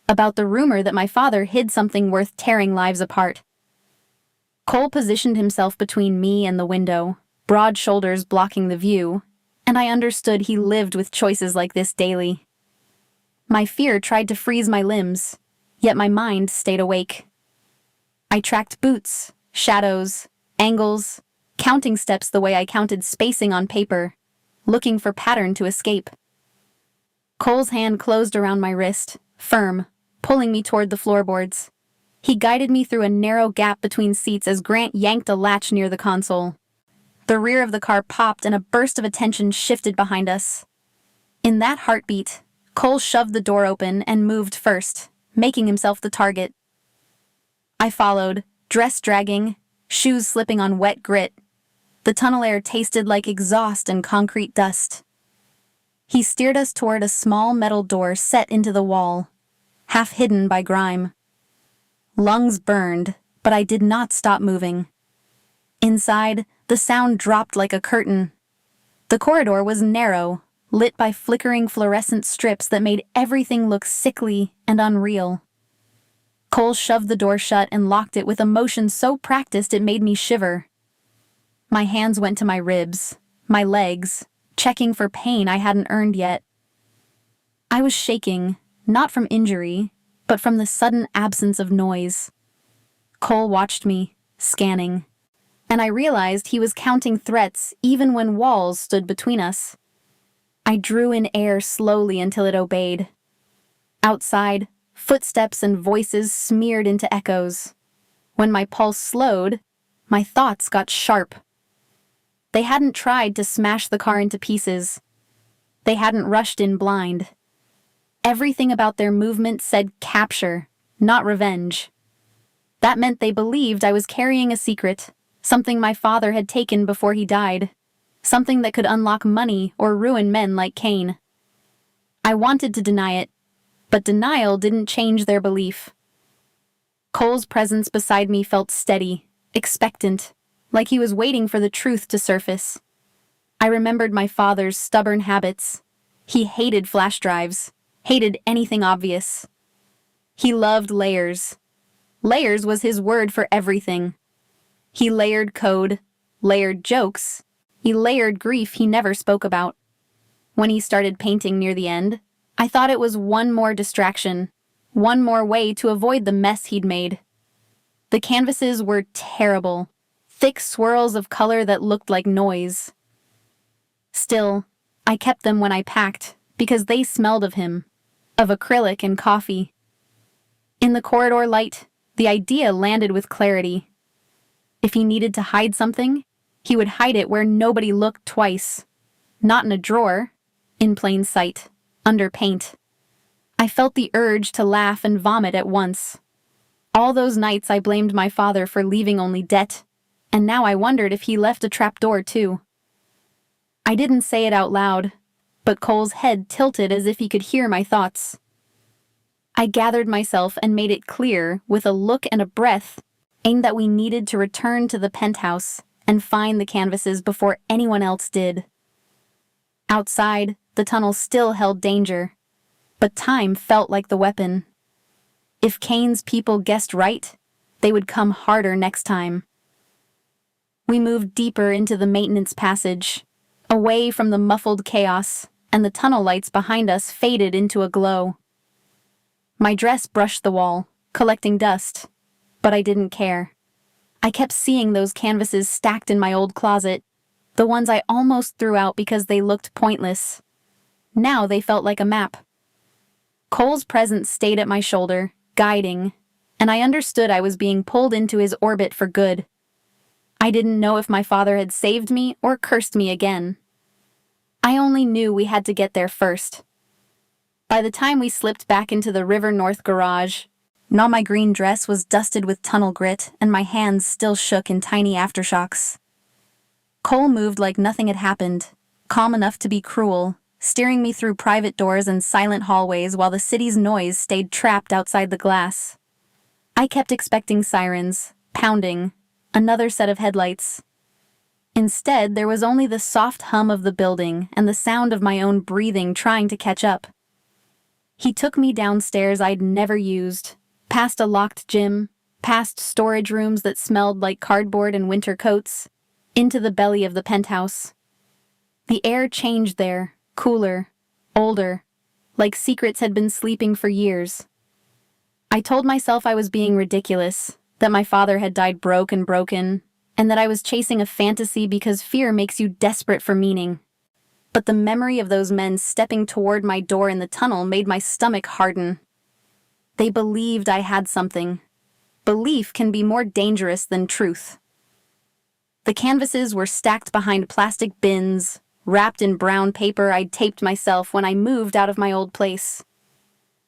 about the rumor that my father hid something worth tearing lives apart. Cole positioned himself between me and the window, broad shoulders blocking the view, and I understood he lived with choices like this daily. My fear tried to freeze my limbs, yet my mind stayed awake. I tracked boots, shadows, angles, counting steps the way I counted spacing on paper, looking for pattern to escape. Cole's hand closed around my wrist, firm, pulling me toward the floorboards. He guided me through a narrow gap between seats as Grant yanked a latch near the console. The rear of the car popped and a burst of attention shifted behind us. In that heartbeat, Cole shoved the door open and moved first, making himself the target. I followed, dress dragging, shoes slipping on wet grit. The tunnel air tasted like exhaust and concrete dust. He steered us toward a small metal door set into the wall, half hidden by grime. Lungs burned, but I did not stop moving. Inside, the sound dropped like a curtain. The corridor was narrow, lit by flickering fluorescent strips that made everything look sickly and unreal. Cole shoved the door shut and locked it with a motion so practiced it made me shiver. My hands went to my ribs, my legs, checking for pain I hadn't earned yet. I was shaking, not from injury, but from the sudden absence of noise. Cole watched me, scanning, and I realized he was counting threats even when walls stood between us. I drew in air slowly until it obeyed. Outside, footsteps and voices smeared into echoes. When my pulse slowed, my thoughts got sharp. They hadn't tried to smash the car into pieces. They hadn't rushed in blind. Everything about their movement said capture, not revenge. That meant they believed I was carrying a secret, something my father had taken before he died, something that could unlock money or ruin men like Cain. I wanted to deny it, but denial didn't change their belief. Cole's presence beside me felt steady, expectant, like he was waiting for the truth to surface. I remembered my father's stubborn habits. He hated flash drives, hated anything obvious. He loved layers. Layers was his word for everything. He layered code, layered jokes, he layered grief he never spoke about. When he started painting near the end, I thought it was one more distraction, one more way to avoid the mess he'd made. The canvases were terrible, thick swirls of color that looked like noise. Still, I kept them when I packed because they smelled of him, of acrylic and coffee. In the corridor light, the idea landed with clarity. If he needed to hide something, he would hide it where nobody looked twice. Not in a drawer, in plain sight, under paint. I felt the urge to laugh and vomit at once. All those nights I blamed my father for leaving only debt, and now I wondered if he left a trapdoor too. I didn't say it out loud, but Cole's head tilted as if he could hear my thoughts. I gathered myself and made it clear, with a look and a breath, aimed that we needed to return to the penthouse and find the canvases before anyone else did. Outside, the tunnel still held danger, but time felt like the weapon. If Kane's people guessed right, they would come harder next time. We moved deeper into the maintenance passage, away from the muffled chaos, and the tunnel lights behind us faded into a glow. My dress brushed the wall, collecting dust, but I didn't care. I kept seeing those canvases stacked in my old closet, the ones I almost threw out because they looked pointless. Now they felt like a map. Cole's presence stayed at my shoulder, guiding, and I understood I was being pulled into his orbit for good. I didn't know if my father had saved me or cursed me again. I only knew we had to get there first. By the time we slipped back into the River North garage, now my green dress was dusted with tunnel grit and my hands still shook in tiny aftershocks. Cole moved like nothing had happened, calm enough to be cruel, steering me through private doors and silent hallways while the city's noise stayed trapped outside the glass. I kept expecting sirens, pounding, another set of headlights. Instead, there was only the soft hum of the building and the sound of my own breathing trying to catch up. He took me downstairs I'd never used, past a locked gym, past storage rooms that smelled like cardboard and winter coats, into the belly of the penthouse. The air changed there, cooler, older, like secrets had been sleeping for years. I told myself I was being ridiculous, that my father had died broke and broken, and that I was chasing a fantasy because fear makes you desperate for meaning. But the memory of those men stepping toward my door in the tunnel made my stomach harden. They believed I had something. Belief can be more dangerous than truth. The canvases were stacked behind plastic bins, wrapped in brown paper I'd taped myself when I moved out of my old place.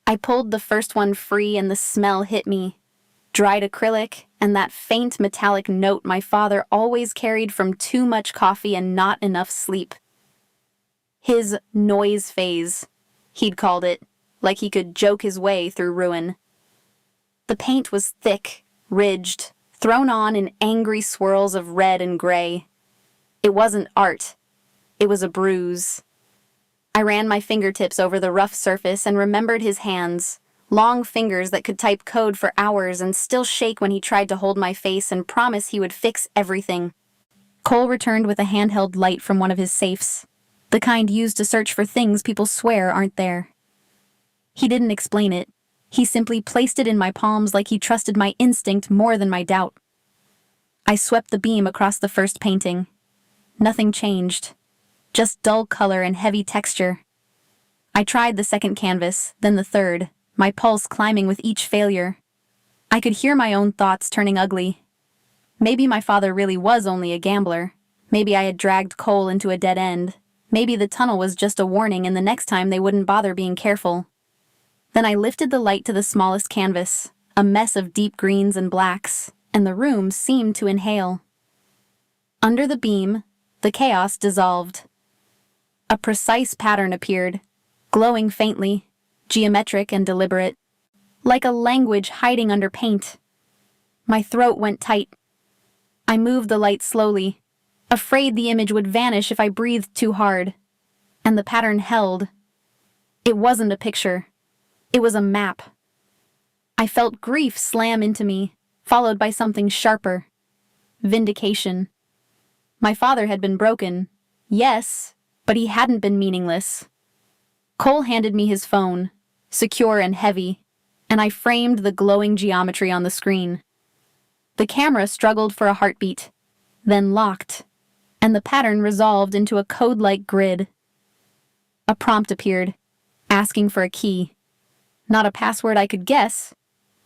I pulled the first one free and the smell hit me. Dried acrylic and that faint metallic note my father always carried from too much coffee and not enough sleep. His noise phase, he'd called it, like he could joke his way through ruin. The paint was thick, ridged, thrown on in angry swirls of red and gray. It wasn't art. It was a bruise. I ran my fingertips over the rough surface and remembered his hands, long fingers that could type code for hours and still shake when he tried to hold my face and promise he would fix everything. Cole returned with a handheld light from one of his safes, the kind used to search for things people swear aren't there. He didn't explain it. He simply placed it in my palms like he trusted my instinct more than my doubt. I swept the beam across the first painting. Nothing changed. Just dull color and heavy texture. I tried the second canvas, then the third, my pulse climbing with each failure. I could hear my own thoughts turning ugly. Maybe my father really was only a gambler. Maybe I had dragged Cole into a dead end. Maybe the tunnel was just a warning and the next time they wouldn't bother being careful. Then I lifted the light to the smallest canvas, a mess of deep greens and blacks, and the room seemed to inhale. Under the beam, the chaos dissolved. A precise pattern appeared, glowing faintly, geometric and deliberate, like a language hiding under paint. My throat went tight. I moved the light slowly, afraid the image would vanish if I breathed too hard. And the pattern held. It wasn't a picture. It was a map. I felt grief slam into me, followed by something sharper. Vindication. My father had been broken, yes, But he hadn't been meaningless. Cole handed me his phone, secure and heavy, and I framed the glowing geometry on the screen. The camera struggled for a heartbeat, then locked, and the pattern resolved into a code-like grid. A prompt appeared, asking for a key. Not a password I could guess,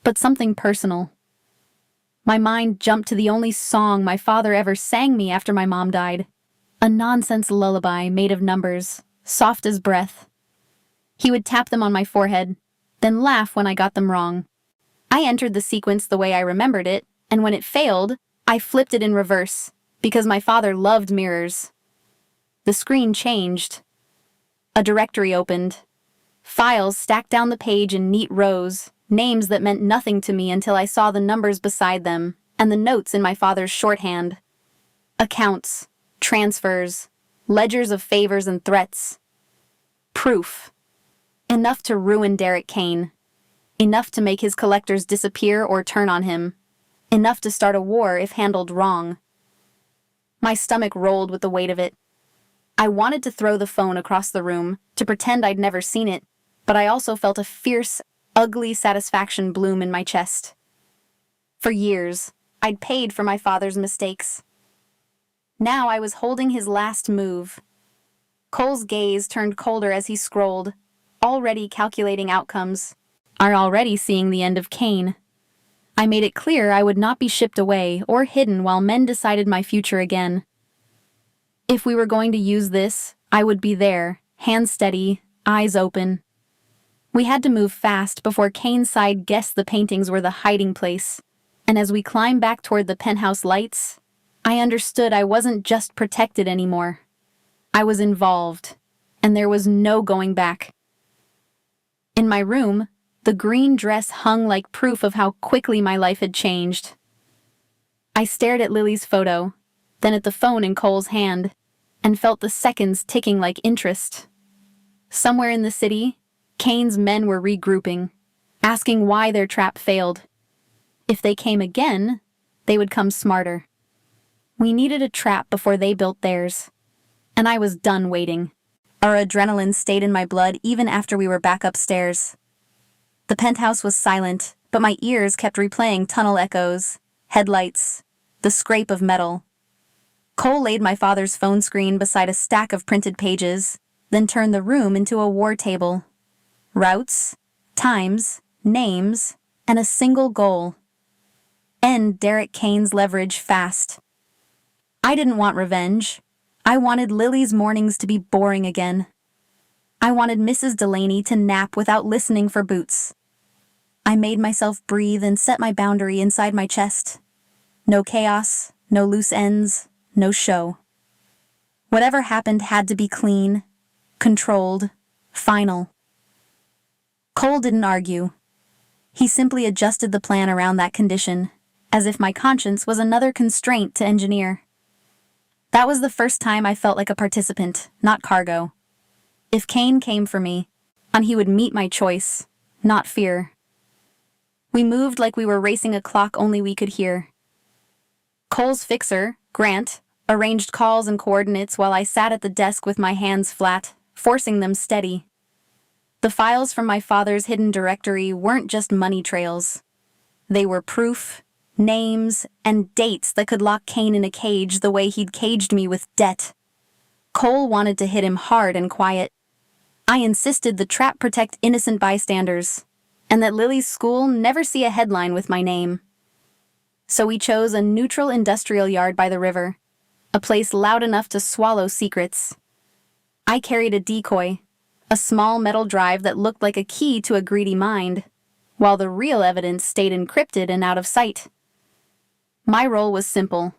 but something personal. My mind jumped to the only song my father ever sang me after my mom died. A nonsense lullaby made of numbers, soft as breath. He would tap them on my forehead, then laugh when I got them wrong. I entered the sequence the way I remembered it, and when it failed, I flipped it in reverse, because my father loved mirrors. The screen changed. A directory opened. Files stacked down the page in neat rows, names that meant nothing to me until I saw the numbers beside them, and the notes in my father's shorthand. Accounts, transfers, ledgers of favors and threats. Proof. Enough to ruin Derek Kane. Enough to make his collectors disappear or turn on him. Enough to start a war if handled wrong. My stomach rolled with the weight of it. I wanted to throw the phone across the room, to pretend I'd never seen it, but I also felt a fierce, ugly satisfaction bloom in my chest. For years, I'd paid for my father's mistakes. Now I was holding his last move. Cole's gaze turned colder as he scrolled, already calculating outcomes, already seeing the end of Kane. I made it clear I would not be shipped away or hidden while men decided my future again. If we were going to use this, I would be there, hands steady, eyes open. We had to move fast before Kane's side guessed the paintings were the hiding place, and as we climbed back toward the penthouse lights, I understood I wasn't just protected anymore. I was involved, and there was no going back. In my room, the green dress hung like proof of how quickly my life had changed. I stared at Lily's photo, then at the phone in Cole's hand, and felt the seconds ticking like interest. Somewhere in the city, Kane's men were regrouping, asking why their trap failed. If they came again, they would come smarter. We needed a trap before they built theirs, and I was done waiting. Our adrenaline stayed in my blood even after we were back upstairs. The penthouse was silent, but my ears kept replaying tunnel echoes, headlights, the scrape of metal. Cole laid my father's phone screen beside a stack of printed pages, then turned the room into a war table. Routes, times, names, and a single goal. End Derek Kane's leverage fast. I didn't want revenge. I wanted Lily's mornings to be boring again. I wanted Mrs. Delaney to nap without listening for boots. I made myself breathe and set my boundary inside my chest. No chaos, no loose ends, no show. Whatever happened had to be clean, controlled, final. Cole didn't argue. He simply adjusted the plan around that condition, as if my conscience was another constraint to engineer. That was the first time I felt like a participant, not cargo. If Kane came for me, and he would meet my choice, not fear. We moved like we were racing a clock only we could hear. Cole's fixer, Grant, arranged calls and coordinates while I sat at the desk with my hands flat, forcing them steady. The files from my father's hidden directory weren't just money trails. They were proof, names, and dates that could lock Kane in a cage the way he'd caged me with debt. Cole wanted to hit him hard and quiet. I insisted the trap protect innocent bystanders, and that Lily's school never see a headline with my name. So we chose a neutral industrial yard by the river, a place loud enough to swallow secrets. I carried a decoy, a small metal drive that looked like a key to a greedy mind, while the real evidence stayed encrypted and out of sight. My role was simple.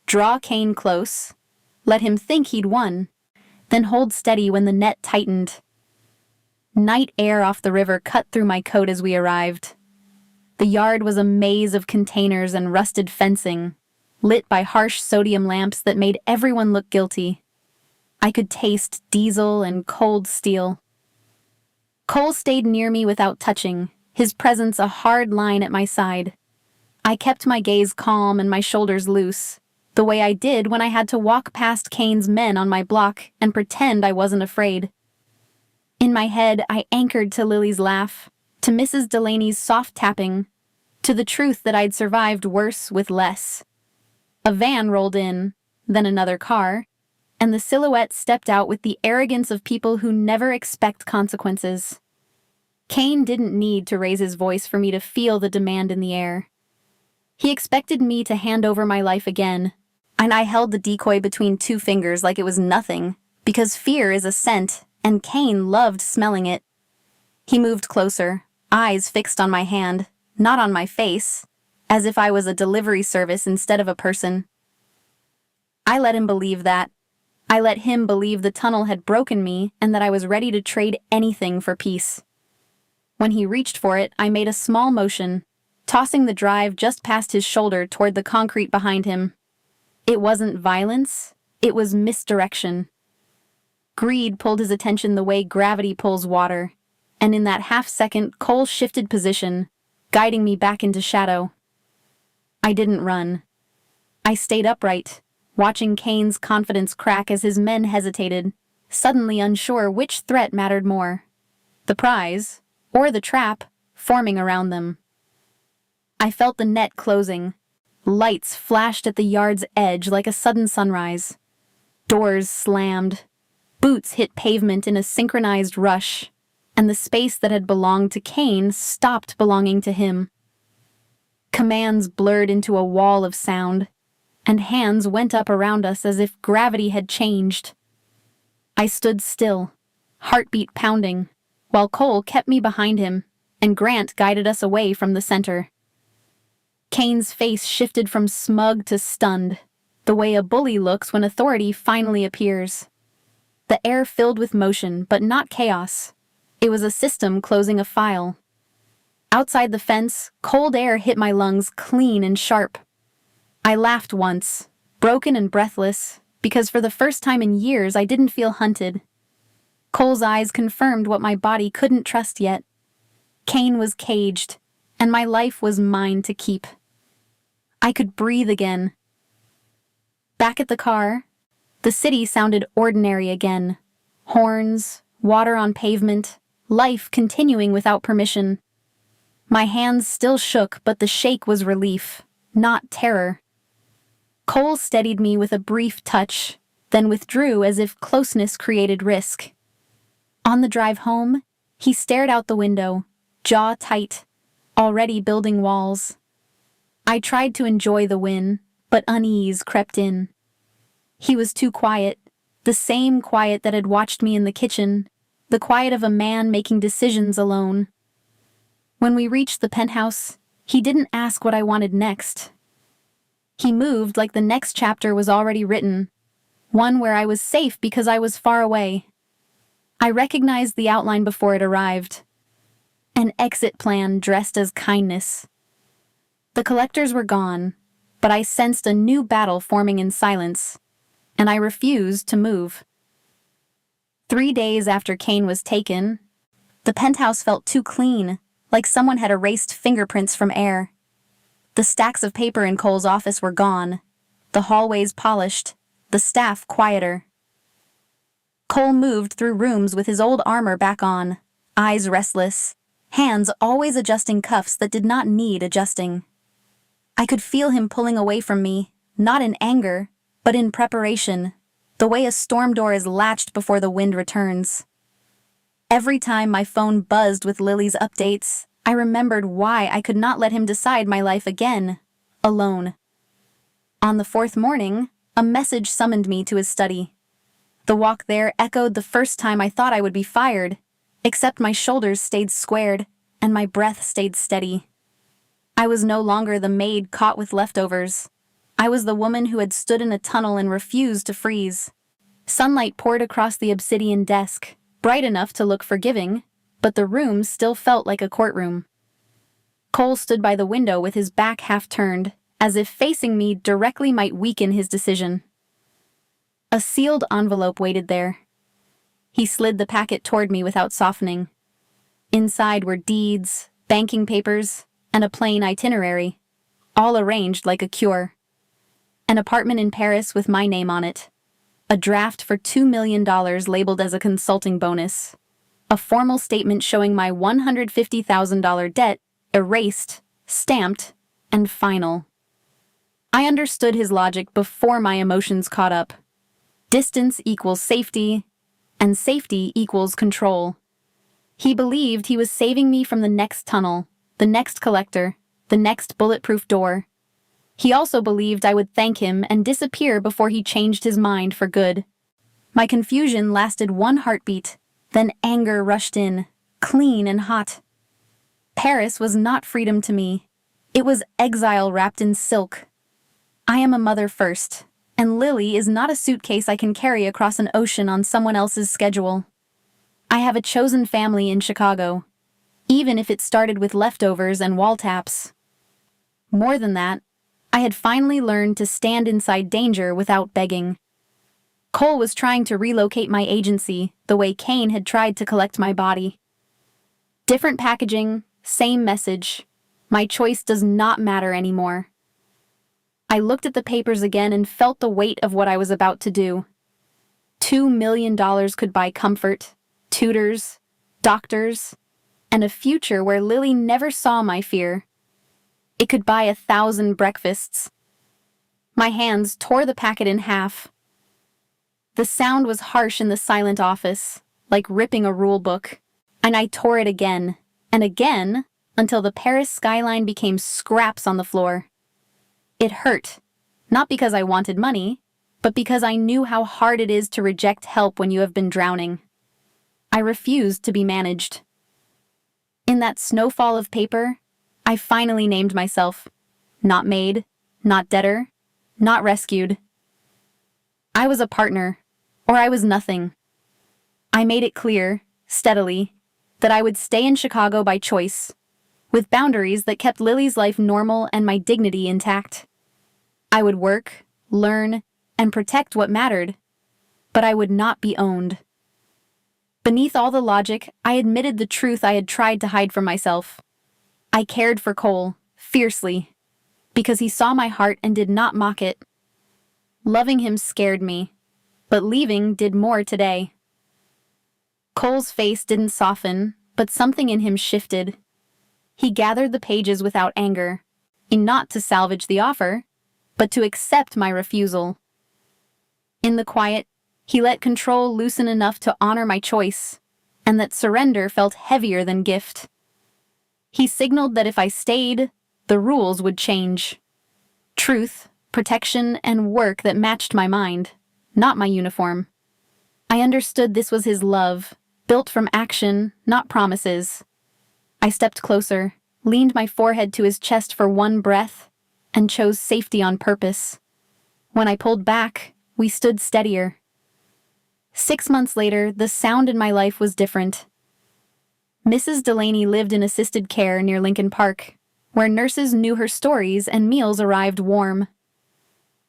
Draw Kane close, let him think he'd won, then hold steady when the net tightened. Night air off the river cut through my coat as we arrived. The yard was a maze of containers and rusted fencing, lit by harsh sodium lamps that made everyone look guilty. I could taste diesel and cold steel. Cole stayed near me without touching, his presence a hard line at my side. I kept my gaze calm and my shoulders loose, the way I did when I had to walk past Kane's men on my block and pretend I wasn't afraid. In my head, I anchored to Lily's laugh, to Mrs. Delaney's soft tapping, to the truth that I'd survived worse with less. A van rolled in, then another car, and the silhouette stepped out with the arrogance of people who never expect consequences. Kane didn't need to raise his voice for me to feel the demand in the air. He expected me to hand over my life again, and I held the decoy between two fingers like it was nothing, because fear is a scent, and Kane loved smelling it. He moved closer, eyes fixed on my hand, not on my face, as if I was a delivery service instead of a person. I let him believe that. I let him believe the tunnel had broken me and that I was ready to trade anything for peace. When he reached for it, I made a small motion, tossing the drive just past his shoulder toward the concrete behind him. It wasn't violence, it was misdirection. Greed pulled his attention the way gravity pulls water, and in that half-second, Cole shifted position, guiding me back into shadow. I didn't run. I stayed upright, watching Kane's confidence crack as his men hesitated, suddenly unsure which threat mattered more, the prize, or the trap, forming around them. I felt the net closing. Lights flashed at the yard's edge like a sudden sunrise. Doors slammed. Boots hit pavement in a synchronized rush, and the space that had belonged to Kane stopped belonging to him. Commands blurred into a wall of sound, and hands went up around us as if gravity had changed. I stood still, heartbeat pounding, while Cole kept me behind him, and Grant guided us away from the center. Kane's face shifted from smug to stunned, the way a bully looks when authority finally appears. The air filled with motion, but not chaos. It was a system closing a file. Outside the fence, cold air hit my lungs clean and sharp. I laughed once, broken and breathless, because for the first time in years I didn't feel hunted. Cole's eyes confirmed what my body couldn't trust yet. Kane was caged, and my life was mine to keep. I could breathe again. Back at the car, the city sounded ordinary again. Horns, water on pavement, life continuing without permission. My hands still shook, but the shake was relief, not terror. Cole steadied me with a brief touch, then withdrew as if closeness created risk. On the drive home, he stared out the window, jaw tight, already building walls. I tried to enjoy the win, but unease crept in. He was too quiet, the same quiet that had watched me in the kitchen, the quiet of a man making decisions alone. When we reached the penthouse, he didn't ask what I wanted next. He moved like the next chapter was already written, one where I was safe because I was far away. I recognized the outline before it arrived. An exit plan dressed as kindness. The collectors were gone, but I sensed a new battle forming in silence, and I refused to move. 3 days after Kane was taken, the penthouse felt too clean, like someone had erased fingerprints from air. The stacks of paper in Cole's office were gone, the hallways polished, the staff quieter. Cole moved through rooms with his old armor back on, eyes restless, hands always adjusting cuffs that did not need adjusting. I could feel him pulling away from me, not in anger, but in preparation, the way a storm door is latched before the wind returns. Every time my phone buzzed with Lily's updates, I remembered why I could not let him decide my life again, alone. On the 4th morning, a message summoned me to his study. The walk there echoed the first time I thought I would be fired, except my shoulders stayed squared, and my breath stayed steady. I was no longer the maid caught with leftovers. I was the woman who had stood in a tunnel and refused to freeze. Sunlight poured across the obsidian desk, bright enough to look forgiving, but the room still felt like a courtroom. Cole stood by the window with his back half turned, as if facing me directly might weaken his decision. A sealed envelope waited there. He slid the packet toward me without softening. Inside were deeds, banking papers, and a plain itinerary, all arranged like a cure. An apartment in Paris with my name on it. A draft for $2 million labeled as a consulting bonus. A formal statement showing my $150,000 debt erased, stamped, and final. I understood his logic before my emotions caught up. Distance equals safety, and safety equals control. He believed he was saving me from the next tunnel, the next collector, the next bulletproof door. He also believed I would thank him and disappear before he changed his mind for good. My confusion lasted one heartbeat, then anger rushed in, clean and hot. Paris was not freedom to me. It was exile wrapped in silk. I am a mother first, and Lily is not a suitcase I can carry across an ocean on someone else's schedule. I have a chosen family in Chicago, even if it started with leftovers and wall taps. More than that, I had finally learned to stand inside danger without begging. Cole was trying to relocate my agency the way Kane had tried to collect my body. Different packaging, same message. My choice does not matter anymore. I looked at the papers again and felt the weight of what I was about to do. $2 million could buy comfort, tutors, doctors, and a future where Lily never saw my fear. It could buy 1,000 breakfasts. My hands tore the packet in half. The sound was harsh in the silent office, like ripping a rule book, and I tore it again, and again, until the Paris skyline became scraps on the floor. It hurt, not because I wanted money, but because I knew how hard it is to reject help when you have been drowning. I refused to be managed. In that snowfall of paper, I finally named myself. Not Maid, not debtor, not rescued. I was a partner, or I was nothing. I made it clear, steadily, that I would stay in Chicago by choice, with boundaries that kept Lily's life normal and my dignity intact. I would work, learn, and protect what mattered, but I would not be owned. Beneath all the logic, I admitted the truth I had tried to hide from myself. I cared for Cole, fiercely, because he saw my heart and did not mock it. Loving him scared me, but leaving did more today. Cole's face didn't soften, but something in him shifted. He gathered the pages without anger, not to salvage the offer, but to accept my refusal. In the quiet, he let control loosen enough to honor my choice, and that surrender felt heavier than gift. He signaled that if I stayed, the rules would change. Truth, protection, and work that matched my mind, not my uniform. I understood this was his love, built from action, not promises. I stepped closer, leaned my forehead to his chest for one breath, and chose safety on purpose. When I pulled back, we stood steadier. 6 months later, the sound in my life was different. Mrs. Delaney lived in assisted care near Lincoln Park, where nurses knew her stories and meals arrived warm.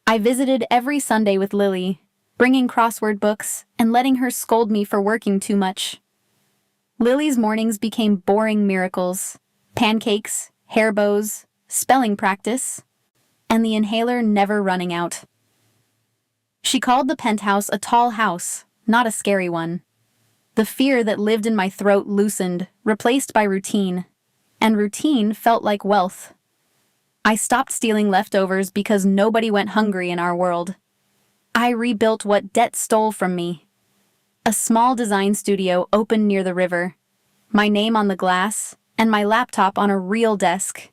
I visited every Sunday with Lily, bringing crossword books and letting her scold me for working too much. Lily's mornings became boring miracles: pancakes, hair bows, spelling practice, and the inhaler never running out. She called the penthouse a tall house, not a scary one. The fear that lived in my throat loosened, replaced by routine, and routine felt like wealth. I stopped stealing leftovers because nobody went hungry in our world. I rebuilt what debt stole from me. A small design studio opened near the river, my name on the glass, and my laptop on a real desk.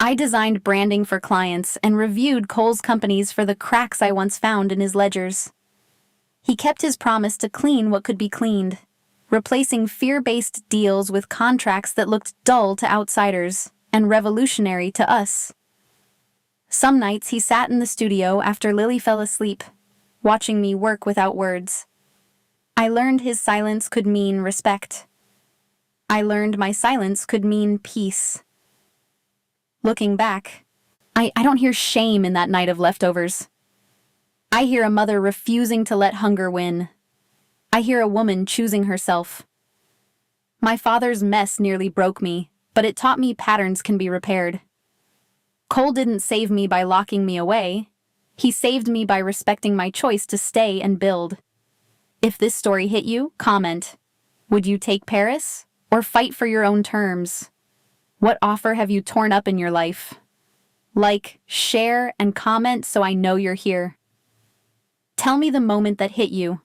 I designed branding for clients and reviewed Cole's companies for the cracks I once found in his ledgers. He kept his promise to clean what could be cleaned, replacing fear-based deals with contracts that looked dull to outsiders and revolutionary to us. Some nights he sat in the studio after Lily fell asleep, watching me work without words. I learned his silence could mean respect. I learned my silence could mean peace. Looking back, I don't hear shame in that night of leftovers. I hear a mother refusing to let hunger win. I hear a woman choosing herself. My father's mess nearly broke me, but it taught me patterns can be repaired. Cole didn't save me by locking me away. He saved me by respecting my choice to stay and build. If this story hit you, comment. Would you take Paris? Or fight for your own terms? What offer have you torn up in your life? Like, share, and comment so I know you're here. Tell me the moment that hit you.